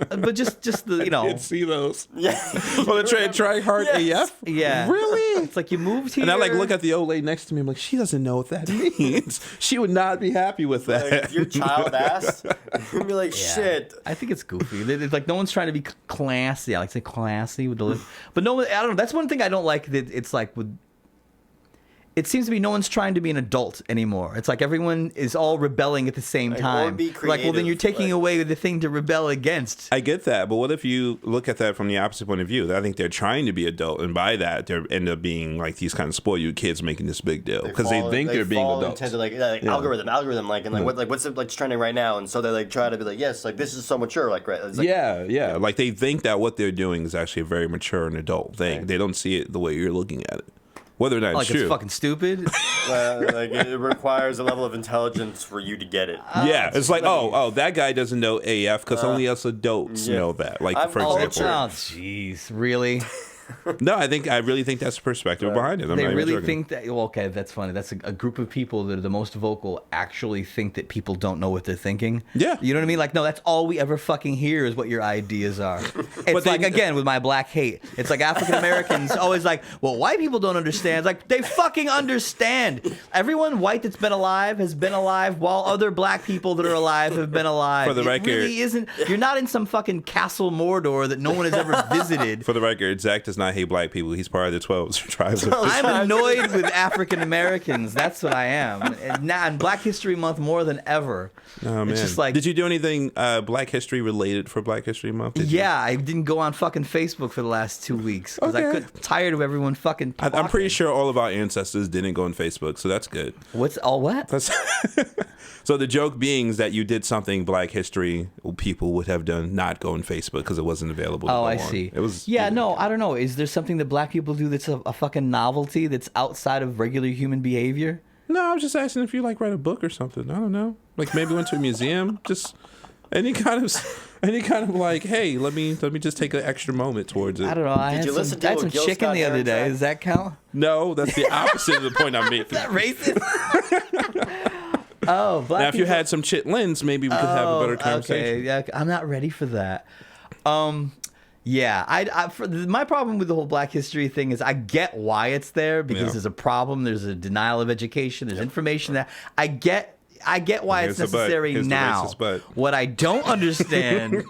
but just the Did see those? Yeah. Well, the try hard Yes. AF. yeah. Really? It's like you moved here. And I like look at the old lady next to me. I'm like, she doesn't know what that means. She would not be happy with that. Like, if your child asked, you'd be like, Yeah. shit. I think it's goofy. It's like no one's trying to be classy. I like to say classy with the lip. But no, I don't know. That's one thing I don't like. That it's like with it seems to be no one's trying to be an adult anymore. It's like everyone is all rebelling at the same time. be Like, well, then you're creative, taking away the thing to rebel against. I get that, but what if you look at that from the opposite point of view? I think they're trying to be adult, and by that, they end up being like these kind of spoiled kids making this big deal because they think they're being adults. Into like algorithm, like, and like what's it like trending right now, and so they like try to be like, yes, like this is so mature, like right. It's like, yeah. Like they think that what they're doing is actually a very mature and adult thing. Right. They don't see it the way you're looking at it. Whether or not Like it's true. it's fucking stupid. like it requires a level of intelligence for you to get it. Yeah, it's like, that guy doesn't know AF because only us adults know that. Like, for example. Oh, jeez, really? No, I really think that's the perspective behind it. They really think that. Well, okay, that's funny. That's a group of people that are the most vocal actually think that people don't know what they're thinking. Yeah, you know what I mean. Like, no, that's all we ever fucking hear is what your ideas are. It's like again with my black hate. It's like African Americans always like, well, white people don't understand. It's like they fucking understand. Everyone white that's been alive has been alive, while other black people that are alive have been alive. For the record, it really isn't. You're not in some fucking Castle Mordor that no one has ever visited. For the record, Zach does not hate black people. He's part of the 12 tribes. I'm annoyed with African Americans. That's what I am. And now in Black History Month more than ever. Oh, man. It's just like, did you do anything Black History related for Black History Month? I didn't go on fucking Facebook for the last 2 weeks because I got tired of everyone fucking talking. I'm pretty sure all of our ancestors didn't go on Facebook, so that's good. What's all what? So the joke being is that you did something Black History people would have done, not go on Facebook because it wasn't available. To Oh, go I on. see. It was. Yeah, no, I don't know. Is there something that black people do that's a fucking novelty that's outside of regular human behavior? No, I was just asking if you like write a book or something. I don't know. Like maybe went to a museum. Just any kind of like, hey, let me just take an extra moment towards it. I don't know. I had some Gil chicken Scott the other Heron day. track? Does that count? No, that's the opposite of the point I'm making. Is that racist? Oh, black Now, if you people- had some chitlins, maybe we could have a better conversation. Okay, yeah, I'm not ready for that. Yeah, my problem with the whole Black History thing is I get why it's there because there's a problem. There's a denial of education. There's information that I get why it's necessary now. What I don't understand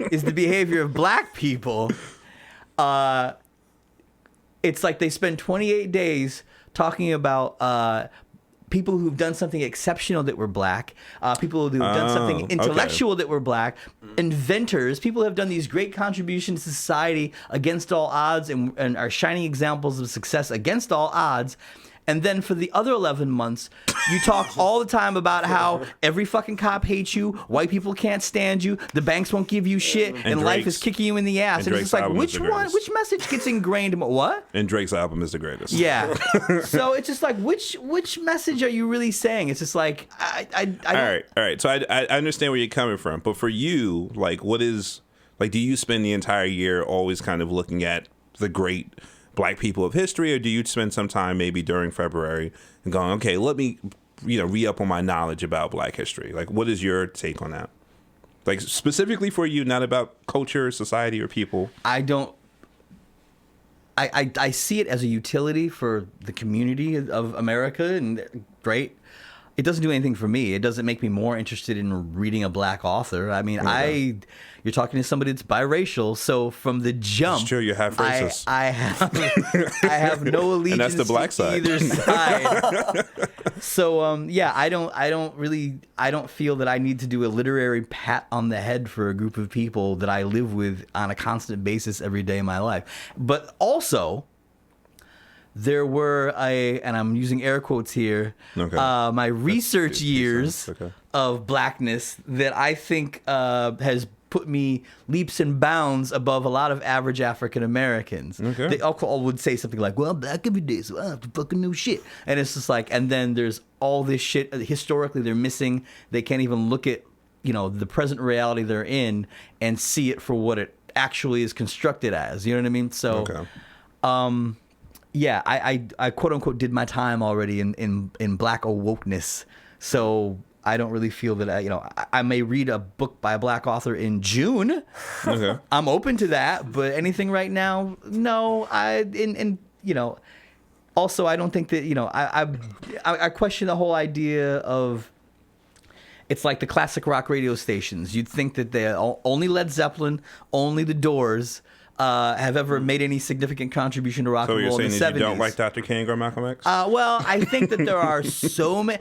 is the behavior of black people. It's like they spend 28 days talking about people who've done something exceptional that were black, people who've done something intellectual that were black, inventors, people who have done these great contributions to society against all odds and are shining examples of success against all odds. And then for the other 11 months, you talk all the time about how every fucking cop hates you, white people can't stand you, the banks won't give you shit, and life is kicking you in the ass. And it's just like, which message gets ingrained? What? And Drake's album is the greatest. Yeah. So it's just like, which message are you really saying? It's just like, I All right. So I understand where you're coming from, but for you, like, what is, like, do you spend the entire year always kind of looking at the great black people of history, or do you spend some time maybe during February and going, okay, let me, re-up on my knowledge about black history? Like, what is your take on that? Like, specifically for you, not about culture, society, or people. I see it as a utility for the community of America, and great. It doesn't do anything for me. It doesn't make me more interested in reading a black author. I mean, you're talking to somebody that's biracial, so from the jump, it's true, you're half racist. I have no allegiance and that's the black to side. either side. So I don't feel that I need to do a literary pat on the head for a group of people that I live with on a constant basis every day of my life. But also, there were and I'm using air quotes here, my research years of blackness that I think has put me leaps and bounds above a lot of average African Americans. They all would say something like, well, black every day, so I have to fucking know shit. And it's just like, and then there's all this shit historically they're missing. They can't even look at, the present reality they're in and see it for what it actually is constructed as. You know what I mean? So, yeah, I quote unquote did my time already in black awokeness. So I don't really feel that I may read a book by a black author in June. I'm open to that, but anything right now, no. Also I don't think that I question the whole idea of, it's like the classic rock radio stations. You'd think that they only Led Zeppelin, only the Doors, have ever made any significant contribution to rock So and you're roll in saying the that 70s. you don't like Dr. King or Malcolm X? Well, I think that there are so many.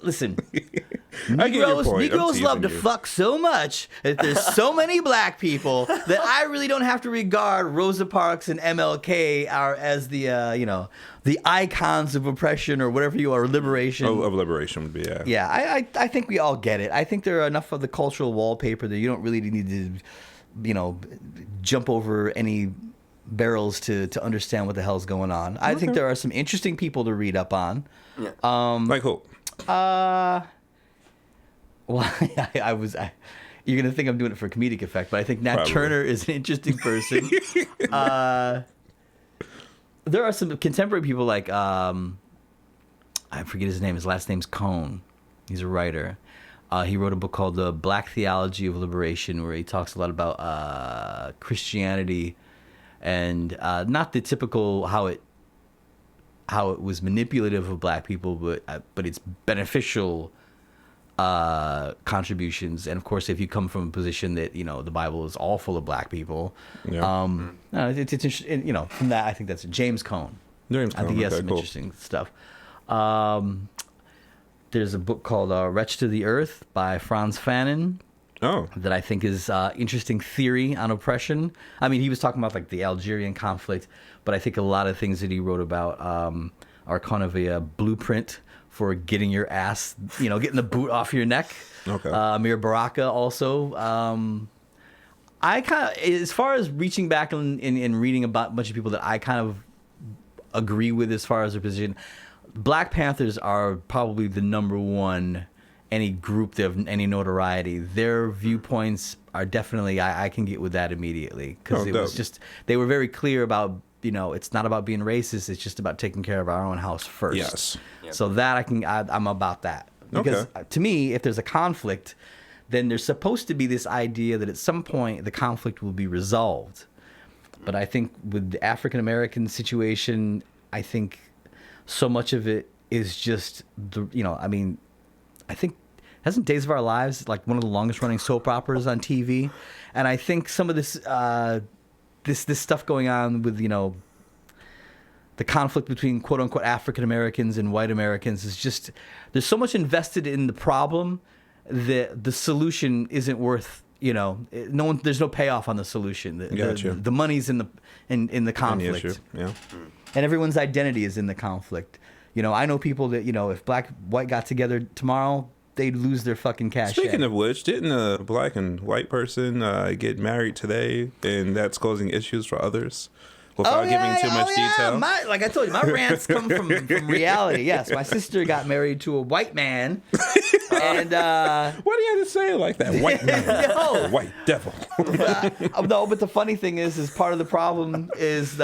Listen, I get your point. I'm Negroes love to teasing you. fuck so much that there's so many black people that I really don't have to regard Rosa Parks and MLK as the the icons of oppression or whatever you are, liberation. Of liberation would be, yeah. Yeah, I think we all get it. I think there are enough of the cultural wallpaper that you don't really need to, jump over any barrels to understand what the hell's going on. I think there are some interesting people to read up on. Yeah. Like who? Well, you're gonna think I'm doing it for comedic effect, but I think Nat Probably. Turner is an interesting person. There are some contemporary people like I forget his name. His last name's Cohn. He's a writer. He wrote a book called The Black Theology of Liberation, where he talks a lot about Christianity and not the typical how it was manipulative of black people, but its beneficial contributions. And of course, if you come from a position that the Bible is all full of black people, Yeah. it's interesting. From that, I think that's James Cone. James I think Cone, he has okay, some cool. interesting stuff. There's a book called Wretch to the Earth by Franz Fanon Oh. that I think is interesting theory on oppression. I mean, he was talking about like the Algerian conflict, but I think a lot of things that he wrote about are kind of a blueprint for getting your ass, getting the boot off your neck. Okay. Amir Baraka also. I kind of, as far as reaching back and reading about a bunch of people that I kind of agree with as far as their position, Black Panthers are probably the number one any group that have any notoriety. Their viewpoints are definitely, I can get with that immediately, because it was dope. just, they were very clear about, it's not about being racist, it's just about taking care of our own house first. Yes. So that I'm about that. Because to me, if there's a conflict, then there's supposed to be this idea that at some point the conflict will be resolved. But I think with the African American situation, I think so much of it is just I think, hasn't Days of Our Lives like one of the longest running soap operas on TV? And I think some of this this stuff going on with the conflict between quote unquote African Americans and white Americans is just, there's so much invested in the problem that the solution isn't worth, there's no payoff on the solution. Gotcha. The money's in the conflict. Issue. Yeah. And everyone's identity is in the conflict. I know people that, if white got together tomorrow, they'd lose their fucking cash. Speaking of which, didn't a black and white person get married today, and that's causing issues for others? Without giving too much detail. Like I told you, my rants come from reality. Yes, my sister got married to a white man, and Why do you have to say it like that? White man, No. white devil. no. But the funny thing is part of the problem is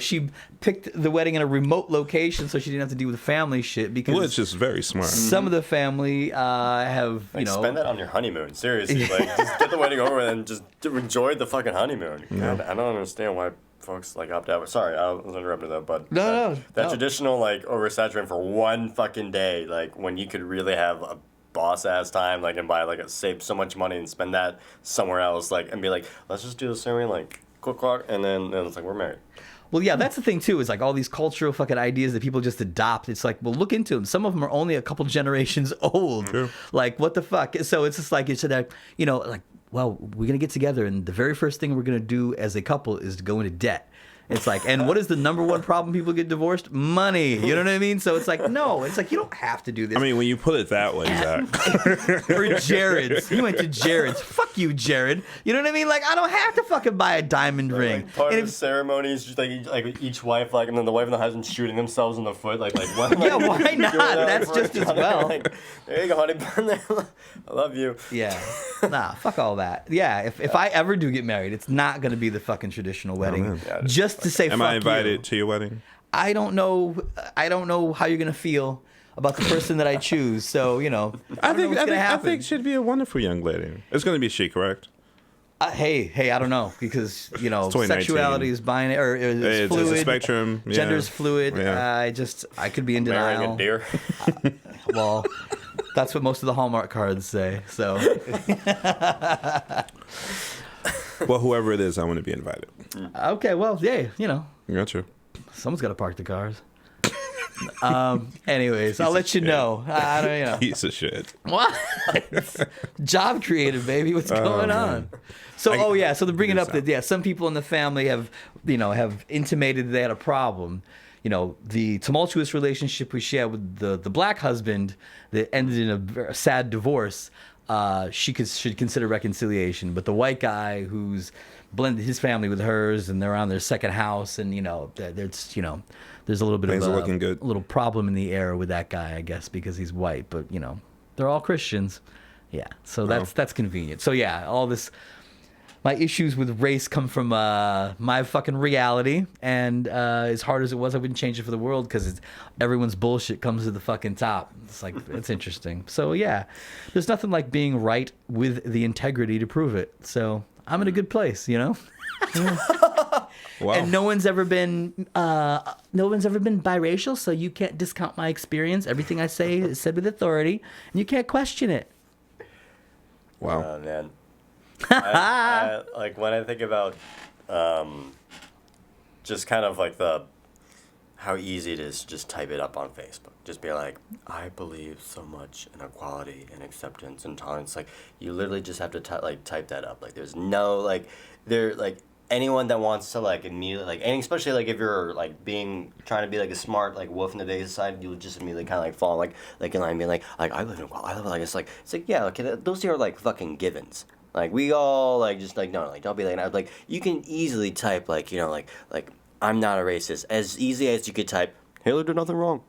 she picked the wedding in a remote location, so she didn't have to deal with family shit because Well, it's just very smart. some of the family have spend that on your honeymoon. Seriously, just get the wedding over and just enjoy the fucking honeymoon. God, I don't understand why folks opt out. Sorry, I was interrupting though, but No. traditional oversaturating for one fucking day, when you could really have a boss ass time, and buy save so much money and spend that somewhere else, and be let's just do the ceremony, quick, and then it's we're married. Well, yeah, that's the thing too. Is all these cultural fucking ideas that people just adopt. It's well, look into them. Some of them are only a couple generations old. True. What the fuck? So it's just you said well, we're gonna get together, and the very first thing we're gonna do as a couple is to go into debt. It's and what is the number one problem people get divorced? Money. You know what I mean? So it's no. It's you don't have to do this. I mean, when you put it that way, Zach. Or Jared's. He went to Jared's. Fuck you, Jared. You know what I mean? I don't have to fucking buy a diamond ring. Part And of the if- ceremony is just each wife, and then the wife and the husband shooting themselves in the foot, what? Yeah, why not? Doing that That's for just each as other, well. There you go, honey. I love you. Yeah. Nah, fuck all that. Yeah, if I ever do get married, it's not going to be the fucking traditional wedding. man. Yeah, just to say Am fuck I invited you. to your wedding? I don't know how you're going to feel about the person that I choose. So, I don't know what's going to I happen. think she'd be a wonderful young lady. It's going to be she, correct? Hey, I don't know, because, 2019. sexuality is binary, or is It's fluid. a spectrum. Yeah. Gender's fluid. Yeah. I could be in Marrying denial. a deer. Well, that's what most of the Hallmark cards say. So, Well, whoever it is, I want to be invited. Okay, well, yeah, Gotcha. someone's got to park the cars. Anyways, I'll let you know. I don't, Piece of shit. What? Job creative, baby. What's going on? So, so they're bringing up that some people in the family have intimated that they had a problem. The tumultuous relationship we shared with the black husband that ended in a very sad divorce. Should consider reconciliation, but the white guy who's blended his family with hers, and they're on their second house, and there's a little bit Things of are looking good. a little problem in the air with that guy, I guess, because he's white, but they're all Christians. Yeah, so that's convenient. So all this, my issues with race come from my fucking reality, and as hard as it was, I wouldn't change it for the world, because everyone's bullshit comes to the fucking top. It's like, it's interesting. So there's nothing like being right with the integrity to prove it. So I'm in a good place, Wow. And no one's ever been biracial, so you can't discount my experience. Everything I say is said with authority, and you can't question it. Wow. Oh, man. I, like, when I think about just kind of like how easy it is to just type it up on Facebook. Just be like, I believe so much in equality and acceptance and tolerance. Like, you literally just have to type that up. Like, there's no anyone that wants to immediately and especially if you're trying to be a smart wolf in the day society, you'll just immediately kind of fall in line being like I live in equality. I live those are fucking givens. We all don't be you can easily type I'm not a racist as easy as you could type Hitler did nothing wrong.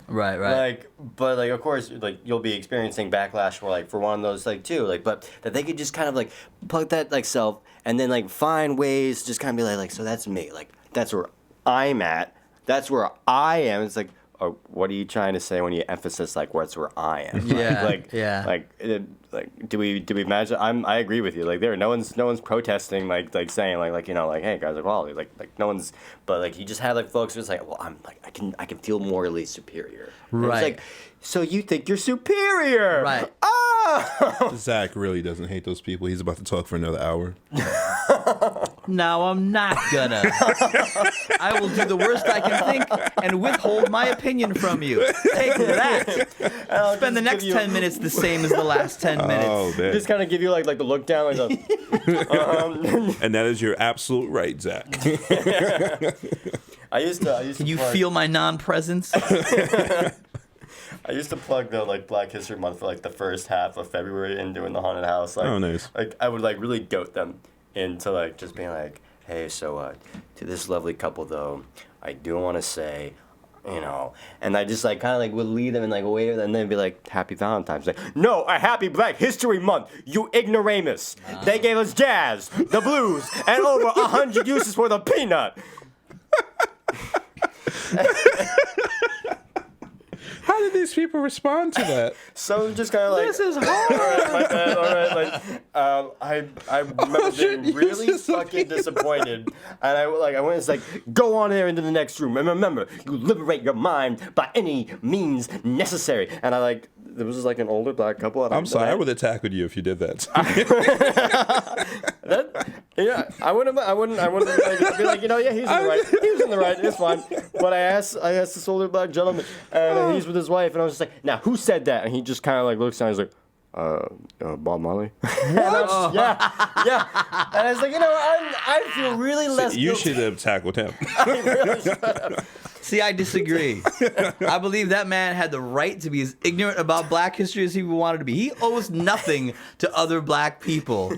Right. But of course, you'll be experiencing backlash for one of those too. But that they could just kind of plug that self and then find ways to just kind of be so that's me. That's where I'm at. That's where I am. It's what are you trying to say when you emphasize what's where I am? Do we imagine? I agree with you. No one's protesting saying hey guys, equality. No one's. But you just have folks who's well, I can feel morally superior. Right. It's so you think you're superior? Right. Oh. Zach really doesn't hate those people. He's about to talk for another hour. No, I'm not gonna. I will do the worst I can think and withhold my opinion from you. Take that. Spend the next 10 minutes the same as the last 10 minutes. Oh, man. Just kind of give you the look down, And that is your absolute right, Zach. I used to. Can you feel my non-presence? I used to plug the Black History Month for the first half of February and doing the haunted house. Oh, nice. I would really goat them into just being hey, so to this lovely couple though, I do want to say, and I just kind of would lead them and wait, and then be Happy Valentine's Day. No, a Happy Black History Month, you ignoramus. They gave us jazz, the blues, and over 100 uses for the peanut. How did these people respond to that? So just kind of This is hard. All right. I remember being really fucking disappointed, and I went go on there into the next room, and remember, you liberate your mind by any means necessary. And there was an older black couple. And I'm sorry, I would have tackled you if you did that. I wouldn't be yeah, he's in the right. He was in the right. It's fine. But I asked this older black gentleman, and he's with his wife, and I was just now who said that? And he just kind of looks down. He's Bob Marley. And yeah. And I was I feel really less. You guilty. should have tackled him. I really should have. See, I disagree. I believe that man had the right to be as ignorant about black history as he wanted to be. He owes nothing to other black people.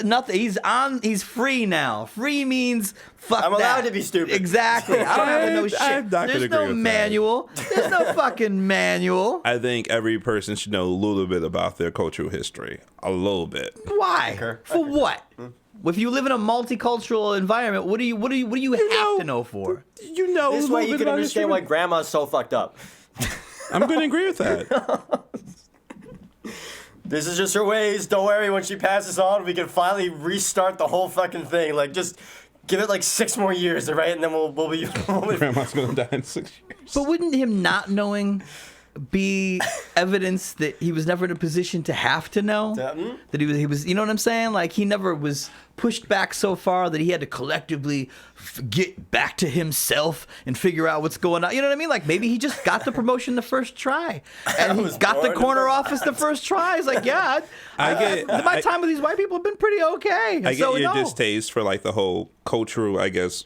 Nothing. He's free now. Free means fuck I'm allowed that. to be stupid. Exactly. I don't have to know shit. I'm not gonna There's agree no with that. manual. There's no fucking manual. I think every person should know a little bit about their cultural history. A little bit. Why? Okay. For what? If you live in a multicultural environment, what do you have to know for? You know, This a way little you bit can about understand why history. grandma's so fucked up. I'm going to agree with that. This is just her ways. Don't worry, when she passes on, we can finally restart the whole fucking thing. Just give it 6 more years, right? And then we'll be Grandma's going to die in 6 years. But wouldn't him not knowing be evidence that he was never in a position to have to know? That he was, you know what I'm saying? Like, he never was pushed back so far that he had to collectively get back to himself and figure out what's going on. You know what I mean? Like, maybe he just got the promotion the first try. And he got the corner office the first try. He's like, yeah, my time with these white people have been pretty okay. I get your distaste for, like, the whole cultural, I guess,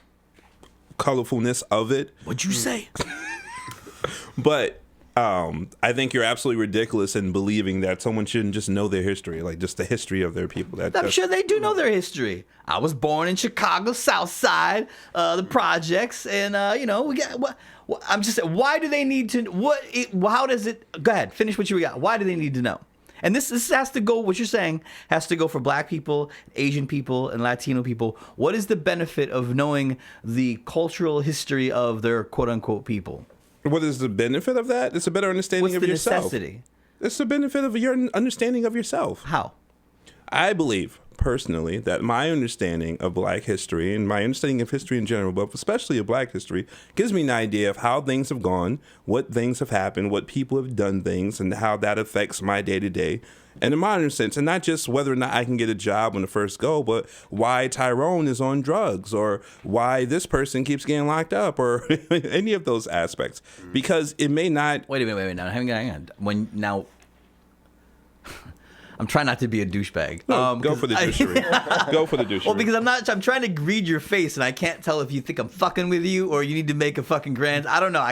colorfulness of it. What'd you say? But I think you're absolutely ridiculous in believing that someone shouldn't just know their history, like just the history of their people. I'm sure they do know their history. I was born in Chicago, South Side, the projects, and we got. I'm just saying, why do they need to? How does it? Go ahead, finish what you got. Why do they need to know? And this has to go. What you're saying has to go for Black people, Asian people, and Latino people. What is the benefit of knowing the cultural history of their quote unquote people? What is the benefit of that? It's a better understanding of yourself. What's the necessity? It's the benefit of your understanding of yourself. How? I believe, personally, that my understanding of Black history and my understanding of history in general, but especially of Black history, gives me an idea of how things have gone, what things have happened, what people have done things, and how that affects my day-to-day in a modern sense. And not just whether or not I can get a job on the first go, but why Tyrone is on drugs, or why this person keeps getting locked up, or any of those aspects. Because it may not... Wait a minute. Now, hang on. I'm trying not to be a douchebag. No, go for the douchery. Go for the douchery. Well, because I'm trying to read your face, and I can't tell if you think I'm fucking with you or you need to make a fucking grand. I don't know.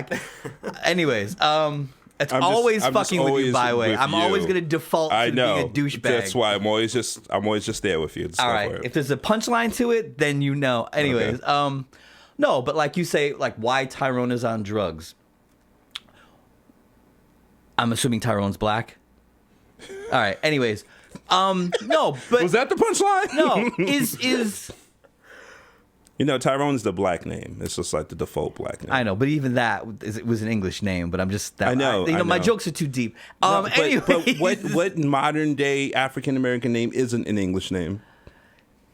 Anyways, it's always fucking with you, by the way. I'm always going to default to being a douchebag. That's why I'm always just there with you. All right. If there's a punchline to it, then you know. Anyways, okay. No, but like you say, like, why Tyrone is on drugs. I'm assuming Tyrone's Black. All right. Anyways, no, but was that the punchline? No, is Tyrone's the Black name. It's just like the default Black name. I know, but even that it was an English name. But I'm just that. I know. My jokes are too deep. But what modern day African American name isn't an English name?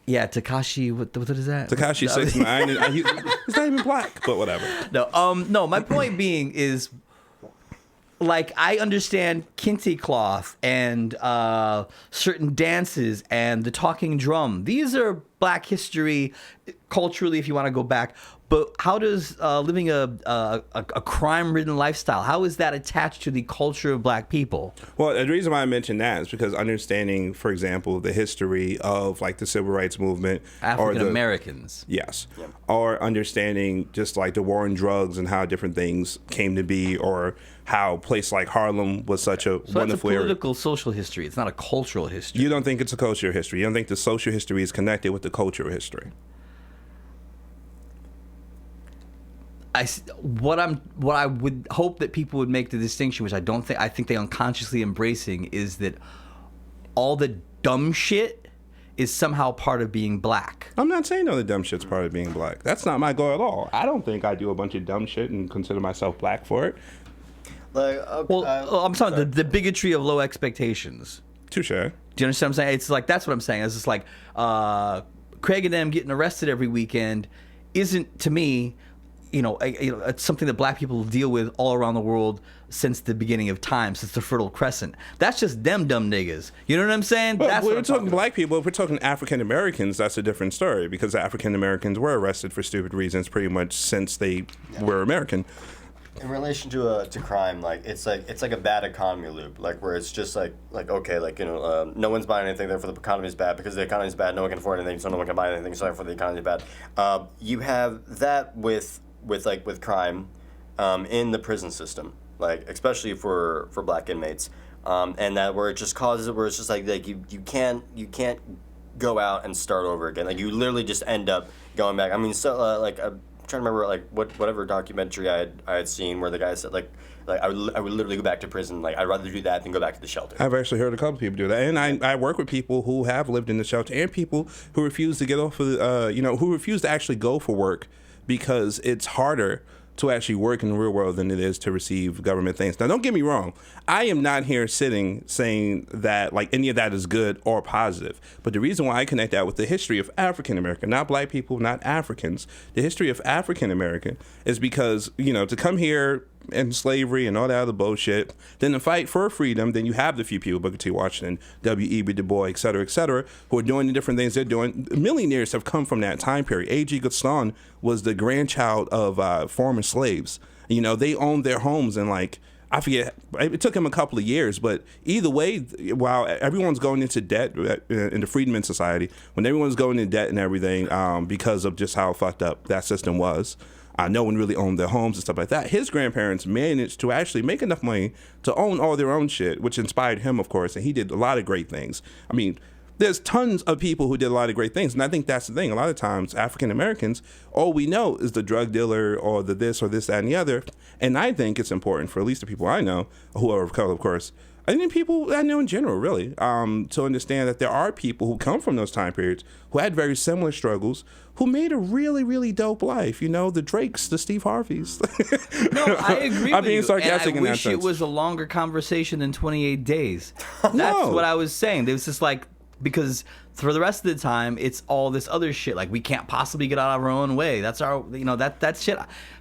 Yeah, Tekashi. What is that? Tekashi 6ix9ine. He's not even Black, but whatever. No. My point being is, like, I understand kente cloth and certain dances and the talking drum. These are Black history culturally, if you want to go back. But how does living a crime-ridden lifestyle, how is that attached to the culture of Black people? Well, the reason why I mentioned that is because understanding, for example, the history of, like, the Civil Rights Movement. African Americans. Yes. Yep. Or understanding just, like, the war on drugs and how different things came to be, or how a place like Harlem was such a wonderful area. It's a political, social history. It's not a cultural history. You don't think it's a cultural history. You don't think the social history is connected with the cultural history. What I would hope that people would make the distinction, which I think they unconsciously embracing, is that all the dumb shit is somehow part of being Black. I'm not saying all the dumb shit's part of being Black. That's not my goal at all. I don't think I do a bunch of dumb shit and consider myself Black for it. Like, I'm talking the bigotry of low expectations. Touche. Do you understand what I'm saying? It's like, that's what I'm saying. It's just like Craig and them getting arrested every weekend isn't, to me, it's something that Black people deal with all around the world since the beginning of time, since the Fertile Crescent. That's just them dumb niggas. You know what I'm saying? But we're talking Black people. If we're talking African Americans, that's a different story, because African Americans were arrested for stupid reasons pretty much since they were American. In relation to crime, like it's like a bad economy loop, like where it's just like okay, like no one's buying anything, therefore the economy is bad. Because the economy is bad, no one can afford anything, so no one can buy anything, so therefore the economy is bad. You have that with crime in the prison system, like especially for Black inmates, and that where it just causes it, where it's just like you can't go out and start over again. Like you literally just end up going back. I mean, so I'm trying to remember like whatever documentary I had seen where the guy said like I would literally go back to prison. Like I'd rather do that than go back to the shelter. I've actually heard a couple people do that, and I work with people who have lived in the shelter and people who refuse to get off of who refuse to actually go for work because it's harder to actually work in the real world than it is to receive government things. Now, don't get me wrong. I am not here sitting saying that like any of that is good or positive. But the reason why I connect that with the history of African American, not Black people, not Africans, the history of African American is because, to come here and slavery and all that other bullshit. Then the fight for freedom, then you have the few people, Booker T. Washington, W.E.B. Du Bois, et cetera, who are doing the different things they're doing. Millionaires have come from that time period. A.G. Gaston was the grandchild of former slaves. You know, they owned their homes and like, I forget, it took him a couple of years, but either way, while everyone's going into debt in the Freedmen Society, when everyone's going into debt and everything because of just how fucked up that system was, no one really owned their homes and stuff like that. His grandparents managed to actually make enough money to own all their own shit, which inspired him, of course, and he did a lot of great things. I mean, there's tons of people who did a lot of great things, and I think that's the thing. A lot of times, African Americans, all we know is the drug dealer or the this or this, that, and the other. And I think it's important for at least the people I know, who are of color, of course, I think people I know in general, really, to understand that there are people who come from those time periods who had very similar struggles, who made a really, really dope life. You know, the Drakes, the Steve Harveys. No, I agree with I'm being you. sarcastic and I in that wish sense. it was a longer conversation than 28 days. That's what I was saying. It was just like, because for the rest of the time, it's all this other shit. Like, we can't possibly get out of our own way. That's our, you know, that shit.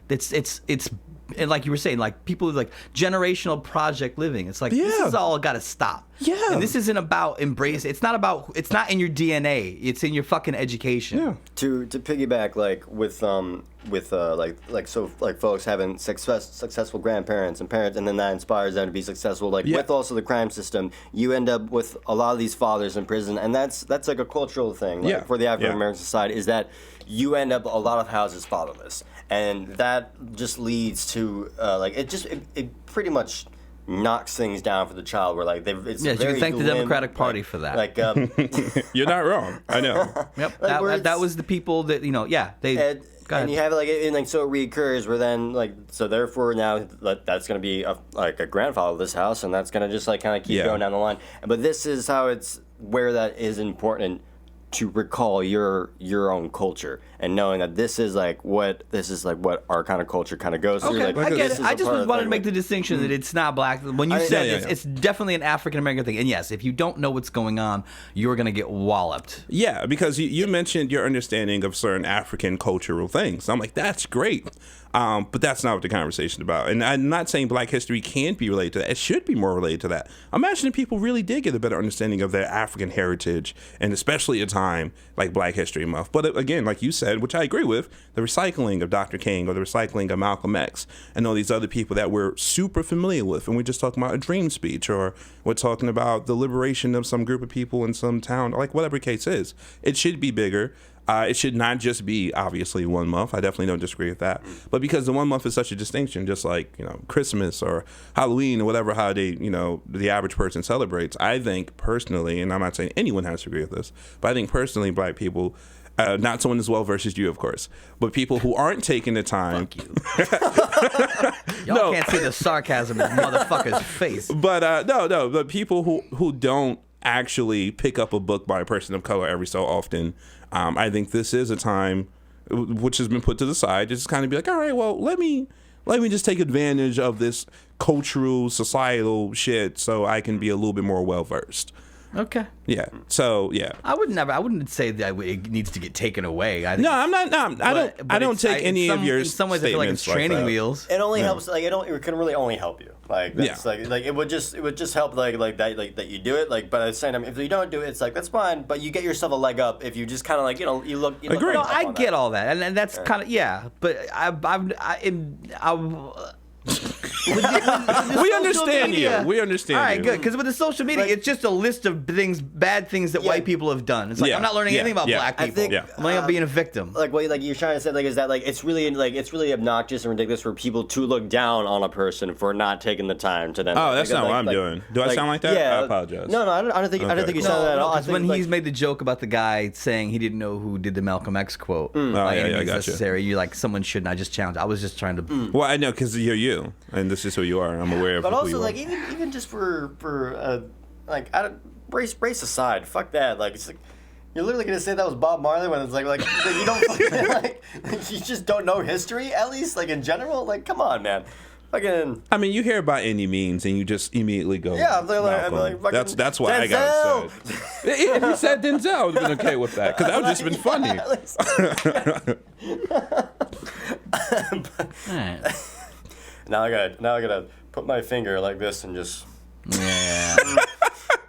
It's and like you were saying, like people like generational project living. It's like, this is all got to stop. Yeah. And this isn't about embrace. It's not in your DNA. It's in your fucking education. Yeah. To piggyback, like with folks having successful grandparents and parents, and then that inspires them to be successful. Like with also the crime system, you end up with a lot of these fathers in prison, and that's like a cultural thing. Like, for the African American society, is that you end up a lot of houses fatherless, and that just leads to it pretty much knocks things down for the child. Where like it's you very can thank the glim, Democratic Party for that. Like You're not wrong. I know. Yep, like that was the people that, you know, they. And you have it so it reoccurs where then so therefore now that's going to be a grandfather of this house, and that's going to just like kind of keep going down the line. But this is how it's where that is important to recall your own culture and knowing that this is like what our kind of culture kind of goes through. Okay, Like, I get it. I just wanted to make the like, distinction that it's not black. When you said it's definitely an African American thing. And yes, if you don't know what's going on, you're going to get walloped. Yeah, because you mentioned your understanding of certain African cultural things. I'm like, that's great. But that's not what the conversation is about. And I'm not saying Black history can't be related to that. It should be more related to that. I'm imagining people really did get a better understanding of their African heritage, and especially a time like Black History Month. But again, like you said, which I agree with, the recycling of Dr. King or the recycling of Malcolm X and all these other people that we're super familiar with. And we're just talking about a dream speech, or we're talking about the liberation of some group of people in some town, like whatever the case is. It should be bigger. It should not just be, obviously, 1 month. I definitely don't disagree with that. But because the 1 month is such a distinction, just like, you know, Christmas or Halloween or whatever holiday, you know, the average person celebrates, I think personally, and I'm not saying anyone has to agree with this, but I think personally Black people, not someone as well versus you, of course, but people who aren't taking the time. Fuck you. Y'all can't see the sarcasm in the motherfucker's face. But but people who don't actually pick up a book by a person of color every so often, I think this is a time which has been put to the side to just kind of be like, all right, well, let me just take advantage of this cultural, societal shit so I can be a little bit more well-versed. Okay. Yeah. So yeah. I wouldn't say that it needs to get taken away. I think No, I'm not. No, I don't take any of your. In some ways, I feel like it's training wheels. It only helps. Like it can really only help you. Like that's like it would just help like that you do it. Like but at the same time, if you don't do it, it's like that's fine. But you get yourself a leg up if you just kind of like you look. Agree. No, I get all that, and that's kind of But we understand you. We understand. All right, good. Because with the social media, it's just a list of bad things that white people have done. It's like I'm not learning anything about black people. I think, I'm learning about being a victim. Like what you're trying to say, like is that like it's really obnoxious and ridiculous for people to look down on a person for not taking the time to then. Oh, that's not what I'm doing. Do I sound like that? Yeah, I apologize. No, I don't think you sound that at all. When he's made the joke about the guy saying he didn't know who did the Malcolm X quote, I got you. You're like, someone shouldn't. I just challenge. I was just trying to. Well, I know because you're you, and this is who you are. I'm aware of. But who also, you like are. even just for race aside, fuck that. Like it's like you're literally gonna say that was Bob Marley when it's like you don't fucking like you just don't know history at least like in general. Like come on, man. Fucking. I mean, you hear about any means and you just immediately go. Yeah, I'm like that's why I got upset. If you said Denzel, I would have been okay with that because that would just been funny. All right. Now I gotta put my finger like this and just. Yeah.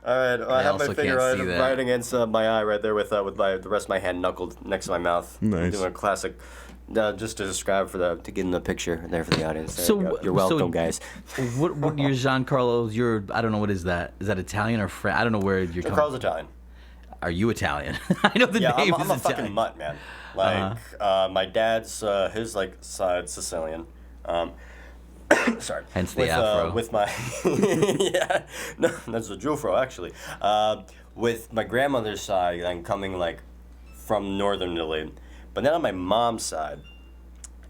All right, I have my also finger can't see that. right against my eye right there with the rest of my hand knuckled next to my mouth. Nice. Doing a classic, just to describe to get in the picture there for the audience. There So you go. You're welcome, guys. What your Giancarlo? I don't know, what is that? Is that Italian or French? I don't know where you're coming. Carl's Italian. Are you Italian? I know the Yeah, name I'm is a Italian. fucking mutt, man. Like my dad's his like side Sicilian. Sorry. Hence the afro. With my yeah, no, that's the Jufro actually. With my grandmother's side, I'm coming like from northern Italy, but then on my mom's side,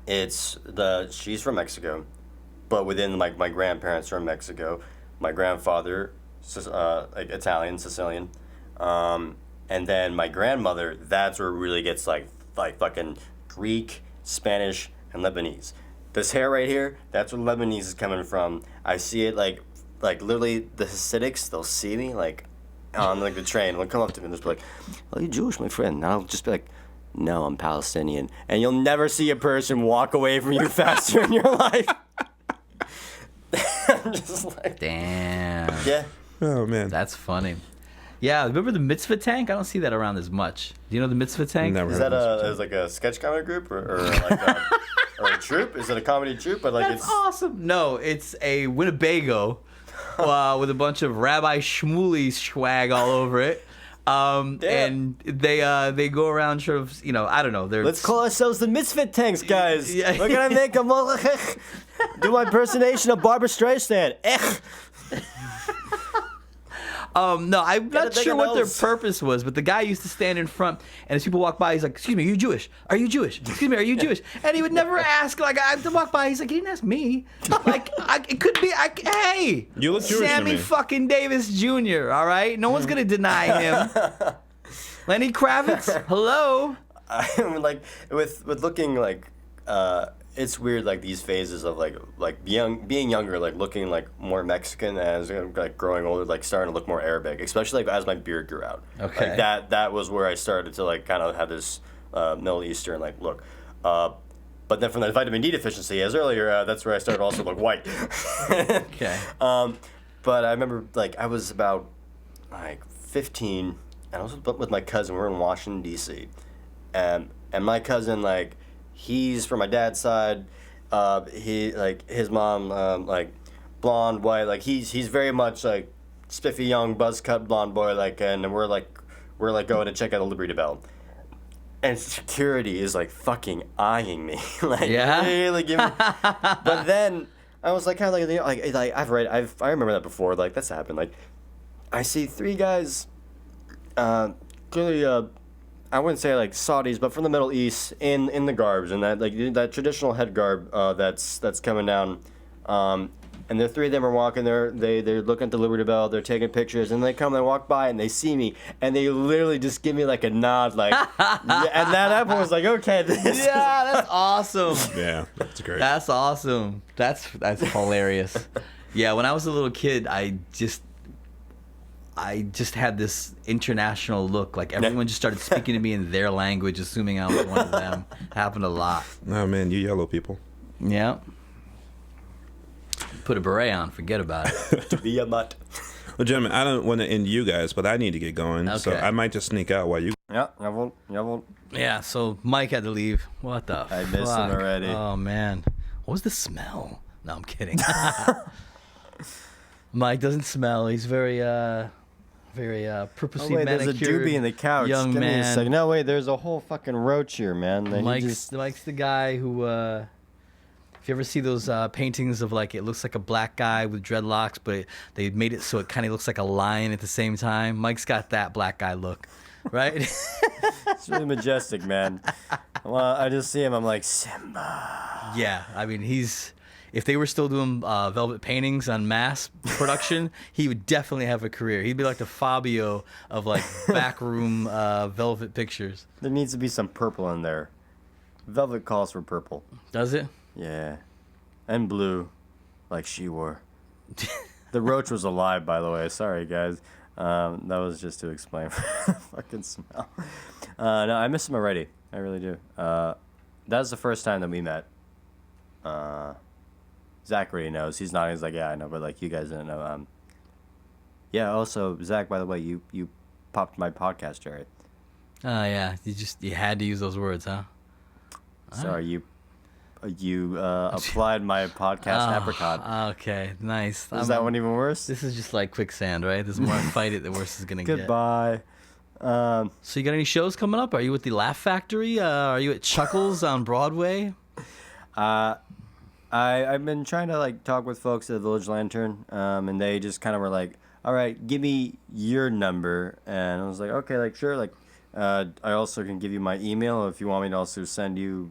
she's from Mexico, but within like my grandparents are from Mexico. My grandfather, like Italian, Sicilian, and then my grandmother. That's where it really gets like fucking Greek, Spanish, and Lebanese. This hair right here, that's where Lebanese is coming from. I see it like literally the Hasidics, they'll see me like on like the train. They'll come up to me and just be like, "Oh, you Jewish, my friend?" And I'll just be like, "No, I'm Palestinian." And you'll never see a person walk away from you faster in your life. I'm just like, Damn. yeah. Oh man. That's funny. Yeah, remember the Mitzvah Tank? I don't see that around as much. Do you know the Mitzvah Tank? Never Is heard that of this is like a sketch comedy group or like or a troupe? Is it a comedy troupe? But like That's awesome. No, it's a Winnebago with a bunch of Rabbi Shmuley swag all over it. And they go around sort of, I don't know. Let's call ourselves the Misfit Tanks, guys. Yeah. We're gonna make a do my impersonation of Barbara Streisand. No, I'm not bigger sure what their nose. purpose was, but the guy used to stand in front, and as people walk by, he's like, "Excuse me, are you Jewish? Are you Jewish? Excuse me, are you Jewish?" And he would never ask. Like, I have to walk by. He's like, "He didn't ask me." Like, it could be. Hey, You look Jewish to Sammy me. fucking Davis Jr. All right, no one's gonna deny him. Lenny Kravitz, hello. I'm like with looking like it's weird, like these phases of like being younger, like looking like more Mexican as like growing older, like starting to look more Arabic, especially like as my beard grew out. Okay. Like that was where I started to like kind of have this Middle Eastern like look. But then from the vitamin D deficiency, as earlier, that's where I started also look white. Okay. But I remember like I was about like 15, and I was with my cousin. We were in Washington D.C. And my cousin, like, he's from my dad's side. He like his mom, like blonde, white. Like he's very much like spiffy young buzz cut blonde boy. Like, and we're going to check out a Liberty Bell. And security is like fucking eyeing me, like Yeah? really giving. But then I was like kind of like I remember that before. Like that's happened. Like I see three guys, clearly I wouldn't say like Saudis, but from the Middle East in the garbs and that traditional head garb that's coming down. And the three of them are walking there. They're looking at the Liberty Bell. They're taking pictures, and they walk by, and they see me, and they literally just give me like a nod, like. Yeah, and that point was like, okay, this. Yeah, that's awesome. Yeah, that's great. That's awesome. That's hilarious. Yeah, when I was a little kid, I just had this international look. Like everyone just started speaking to me in their language, assuming I was one of them. Happened a lot. Oh man, you yellow people. Yeah. Put a beret on, forget about it. To be a mutt. Well, gentlemen, I don't want to end you guys, but I need to get going, so Okay. I might just sneak out while you. Yeah, I won't. Yeah, so Mike had to leave. What the I miss him already. Oh, man. What was the smell? No, I'm kidding. Mike doesn't smell. He's very purposely There's a manicured doobie in the couch. young Give me a man. second. No, wait, there's a whole fucking roach here, man. Mike's the guy who, if you ever see those paintings of like, it looks like a black guy with dreadlocks, but they made it so it kind of looks like a lion at the same time. Mike's got that black guy look, right? It's really majestic, man. Well, I just see him. I'm like, Simba. Yeah, I mean, if they were still doing velvet paintings on mass production, he would definitely have a career. He'd be like the Fabio of like backroom velvet pictures. There needs to be some purple in there. Velvet calls for purple. Does it? Yeah. And blue, like she wore. The roach was alive, by the way. Sorry, guys. That was just to explain the fucking smell. No, I miss him already. I really do. That was the first time that we met. Zach already knows. He's not. He's like, yeah, I know, but like you guys didn't know. Yeah. Also, Zach, by the way, you popped my podcast, Jared. Oh yeah, you had to use those words, huh? Sorry, you applied my podcast apricot. Okay, nice. Is that one even worse? This is just like quicksand, right? The more I fight it, the worse it's gonna get. Goodbye. So you got any shows coming up? Are you at the Laugh Factory? Are you at Chuckles on Broadway? I've been trying to like talk with folks at the Village Lantern, and they just kind of were like, "All right, give me your number," and I was like, "Okay, like sure, like." I also can give you my email if you want me to also send you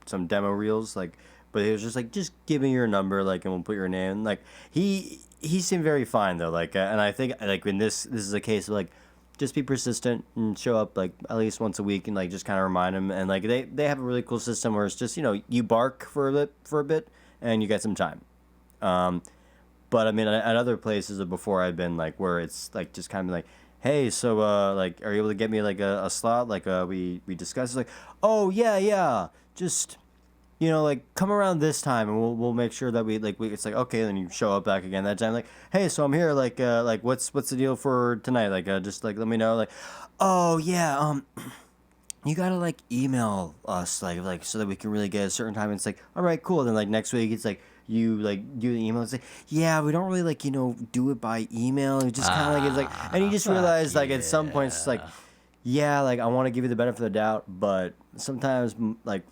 some demo reels, like. But he was just like, just give me your number, like, and we'll put your name. Like he seemed very fine though, like, and I think like when this is a case of like, just be persistent and show up like at least once a week and like just kind of remind them. And like they have a really cool system where it's just you bark for a bit and you get some time. But I mean at other places before I've been like where it's like just kind of like. Hey, so like, are you able to get me like a slot? Like, we discussed. It's like, oh yeah, just, like come around this time, and we'll make sure that we. It's like okay, then you show up back again that time. Like, hey, so I'm here. Like what's the deal for tonight? Like, just like let me know. Like, oh yeah, you gotta like email us like so that we can really get a certain time. And it's like, all right, cool. Then like next week, it's like. You like do the email and say, yeah, we don't really like do it by email. It just kind of like it's like, and you just realize like at some point it's like, yeah, like I want to give you the benefit of the doubt, but sometimes like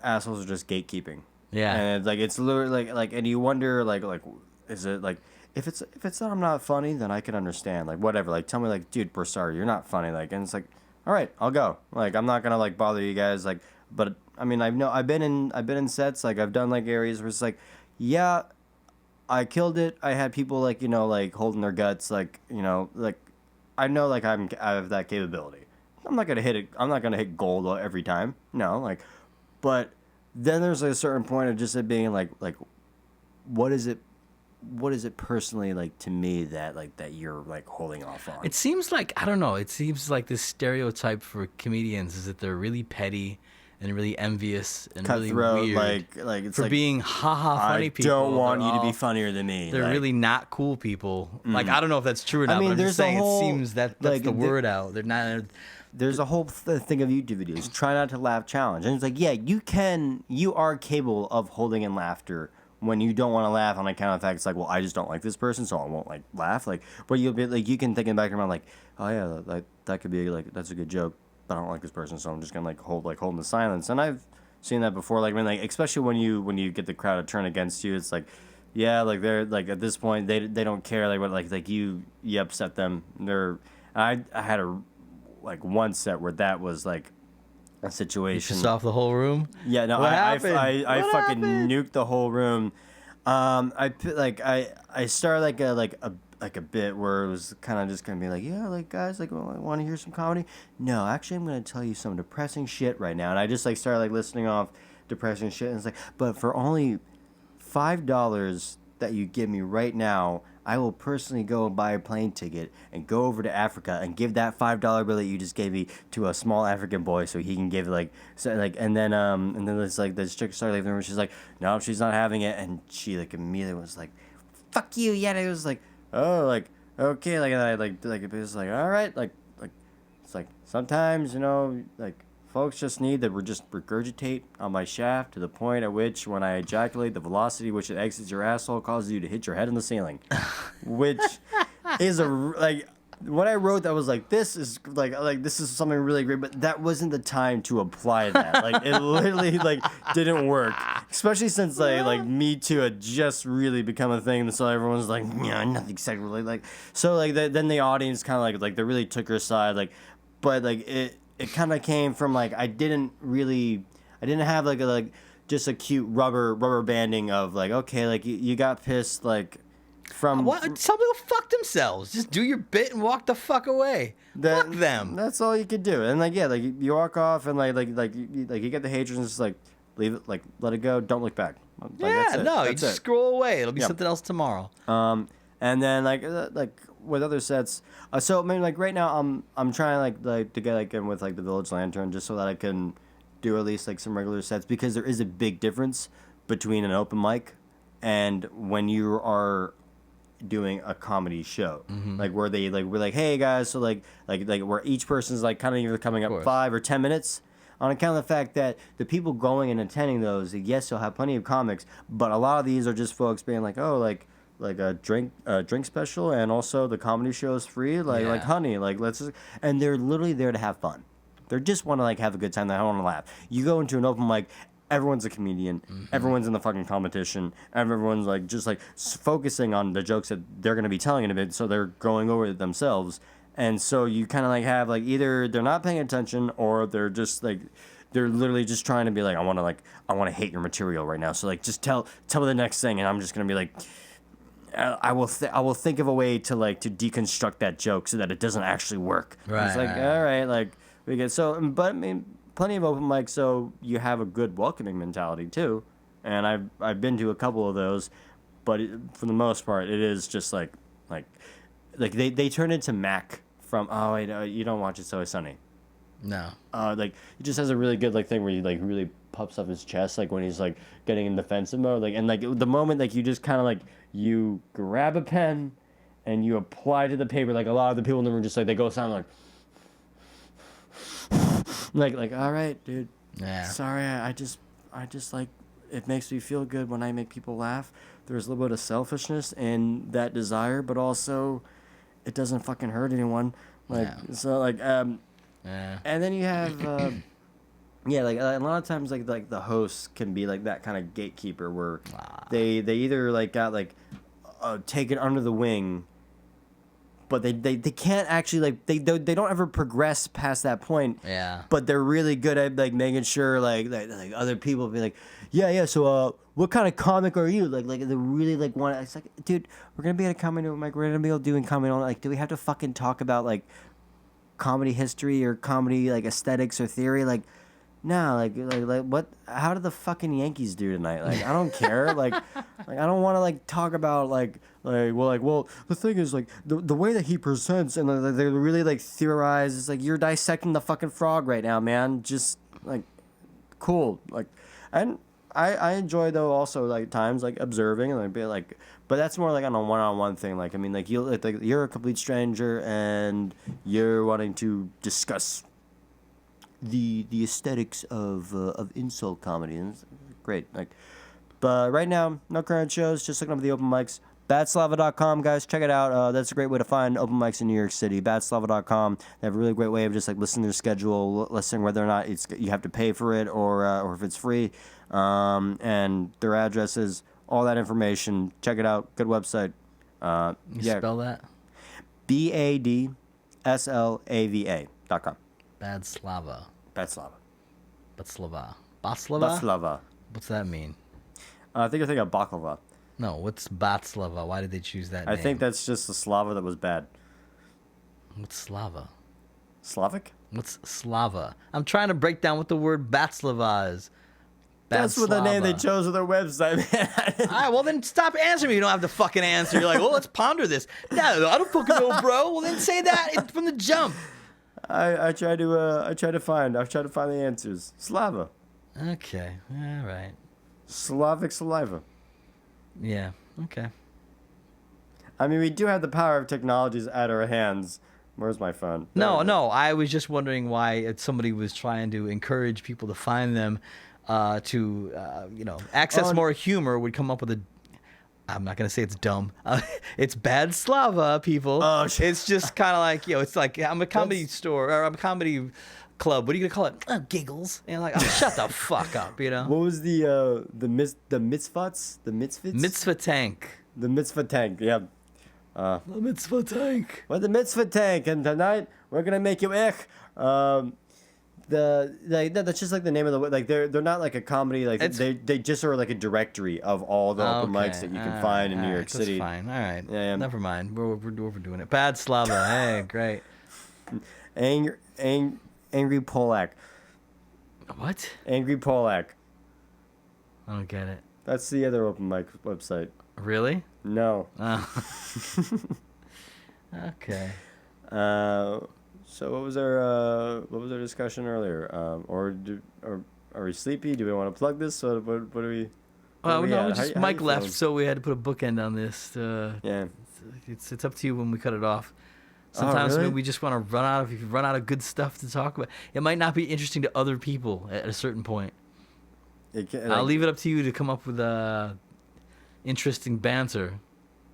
assholes are just gatekeeping. Yeah, and it's like it's literally like, and you wonder like is it like if it's that I'm not funny, then I can understand like whatever. Like tell me like, dude, we're sorry, you're not funny. Like, and it's like, all right, I'll go. Like I'm not gonna like bother you guys. Like, but I mean I've been in sets like I've done like areas where it's like. Yeah, I killed it. I had people like like holding their guts like like I know like I have that capability. I'm not gonna hit it. I'm not gonna hit gold every time. No, like, but then there's like a certain point of just it being like what is it personally like to me that you're like holding off on? It seems like I don't know. It seems like this stereotype for comedians is that they're really petty. And really envious and cutthroat, really weird like it's for like, being funny people. I don't want you to be funnier than me. They're like, really not cool people. Like I don't know if that's true or not. I mean, but I'm there's just saying a whole, it seems that's like, the word out. They're not. There's a whole thing of YouTube videos. Try not to laugh challenge, and it's like yeah, you are capable of holding in laughter when you don't want to laugh on account of the fact it's like well I just don't like this person so I won't like laugh like but you'll be like you can think in the back of your mind like oh yeah that could be like that's a good joke but I don't like this person so I'm just gonna like holding the silence and I've seen that before, like when like especially when you get the crowd to turn against you, it's like, yeah, like they're like at this point they don't care like what like you upset them. I had a like one set where that was like a situation. You just off the whole room. Yeah, no, I fucking nuked the whole room. I started like a bit where it was kind of just gonna be like, yeah, like guys, like want to hear some comedy? No, actually, I'm gonna tell you some depressing shit right now, and I just like started like listening off depressing shit, and it's like, but for only $5 that you give me right now, I will personally go and buy a plane ticket and go over to Africa and give that $5 bill that you just gave me to a small African boy so he can give and then it's like this chick started leaving the room. She's like, no, she's not having it, and she like immediately was like, fuck you. Yeah, it was like. Oh, like okay, like and I like it was like all right, like it's like sometimes like folks just need to just regurgitate on my shaft to the point at which when I ejaculate, the velocity which it exits your asshole causes you to hit your head in the ceiling, which is like. When I wrote that, I was like, this is like this is something really great, but that wasn't the time to apply that. Like it literally like didn't work, especially since like Me Too had just really become a thing, and so everyone's like, yeah, nothing sexual, like so like then the audience kind of like they really took her side, like, but like it kind of came from like I didn't have like just a cute rubber banding of like okay like you got pissed like. From what? Some people fuck themselves. Just do your bit and walk the fuck away. Fuck them. That's all you could do. And like yeah, like you walk off and like you get the hatred and just like leave it, like let it go. Don't look back. Like, yeah, you just scroll away. It'll be something else tomorrow. And then like with other sets. So I mean like right now I'm trying like to get like in with like the Village Lantern just so that I can do at least like some regular sets because there is a big difference between an open mic and when you are doing a comedy show, like where they like we're like, hey guys, so like where each person's like kind of either coming up 5 or 10 minutes, on account of the fact that the people going and attending those, yes, you'll have plenty of comics, but a lot of these are just folks being like, oh, like a drink special, and also the comedy show is free, like honey, like let's just, and they're literally there to have fun. They just want to like have a good time. They don't want to laugh. You go into an open mic, everyone's a comedian. Everyone's in the fucking competition. Everyone's like just like focusing on the jokes that they're gonna be telling in a bit, so they're going over it themselves. And so you kind of like have like either they're not paying attention or they're just like they're literally just trying to be like I want to hate your material right now. So like just tell me the next thing, and I'm just gonna be like I will think of a way to like to deconstruct that joke so that it doesn't actually work. Right. It's like all right, like we get so, but I mean plenty of open mics, so you have a good welcoming mentality too. And I've been to a couple of those, but for the most part, it is just like they turn into Mac from you don't watch It's Always Sunny. No. Like he just has a really good like thing where he like really puffs up his chest like when he's like getting in defensive mode, like, and like the moment like you just kind of like you grab a pen and you apply to the paper, like a lot of the people in the room just like they go sound like all right, dude. Yeah. Sorry, I just like it makes me feel good when I make people laugh. There's a little bit of selfishness in that desire, but also it doesn't fucking hurt anyone. Like so like and then you have like a lot of times like the hosts can be like that kind of gatekeeper where they either like got like taken under the wing, but they can't actually like they don't ever progress past that point. Yeah. But they're really good at like making sure like other people be like, yeah. So what kind of comic are you? Like they really like want. It's like, dude, we're gonna be at a comedy mic. We're gonna be doing comedy. Like, do we have to fucking talk about like comedy history or comedy like aesthetics or theory? Like, no. Like what? How did the fucking Yankees do tonight? Like, I don't care. like I don't want to like talk about well the thing is like the way that he presents and they really like theorize. It's like you're dissecting the fucking frog right now, man. Just like cool. Like, and I enjoy though also like times like observing and like be like, but that's more like on a one-on-one thing. Like I mean like you're a complete stranger and you're wanting to discuss the aesthetics of insult comedy, and it's great. Like, but right now no current shows. Just looking up the open mics. Badslava.com, guys, check it out. That's a great way to find open mics in New York City. Badslava.com. They have a really great way of just like listening to their schedule, listening whether or not you have to pay for it or if it's free. And their addresses, all that information. Check it out. Good website. Spell that? BADSLAVA.com. Badslava. Badslava. Baslava. Baslava. What's that mean? I think of baklava. No, what's Batslava? Why did they choose that I name? think that's just the Slava that was bad. What's Slava? Slavic? What's Slava? I'm trying to break down what the word Batslava is. That's what the name they Badslava. chose for their website, man. All right, well then stop answering me. You don't have to fucking answer. You're like, well, let's ponder this. No, I don't fucking know, bro. Well then say that from the jump. I tried to find the answers. Slava. Okay, all right. Slavic saliva. Yeah, okay. I mean, we do have the power of technologies at our hands. Where's my phone? No, I was just wondering why somebody was trying to encourage people to find them, to access more humor, would come up with a. I'm not gonna say it's dumb. It's bad Slava, people. Oh, shit. It's just kind of like it's like I'm a comedy store or I'm a comedy club. What are you gonna call it? Giggles. And like, shut the fuck up, you know. What was the mitzvahs? The mitzvahs? Mitzvah tank. The mitzvah tank. Yeah. The mitzvah tank. Well, the mitzvah tank, and tonight we're gonna make you ich. That's just like the name of the like they're not like a comedy like they just are like a directory of all the open mics that you can find in New York City. That's fine. All right. Yeah. Never mind. We're overdoing it. Bad Slava. Hey, great. Angry Polak. What? Angry Polak. I don't get it. That's the other open mic website. Really? No. Oh. Okay. So what was our discussion earlier? Or are we sleepy? Do we want to plug this? What do we? Well, we no, at? we just How Mike you left, feeling? so we had to put a bookend on this. Yeah. It's up to you when we cut it off. Sometimes really? we just want to run out of good stuff to talk about. It might not be interesting to other people at a certain point. I'll leave it up to you to come up with interesting banter,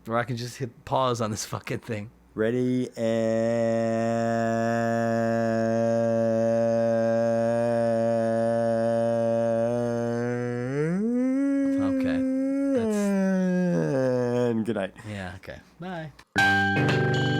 or I can just hit pause on this fucking thing. Ready Okay. and good night. Yeah. Okay. Bye.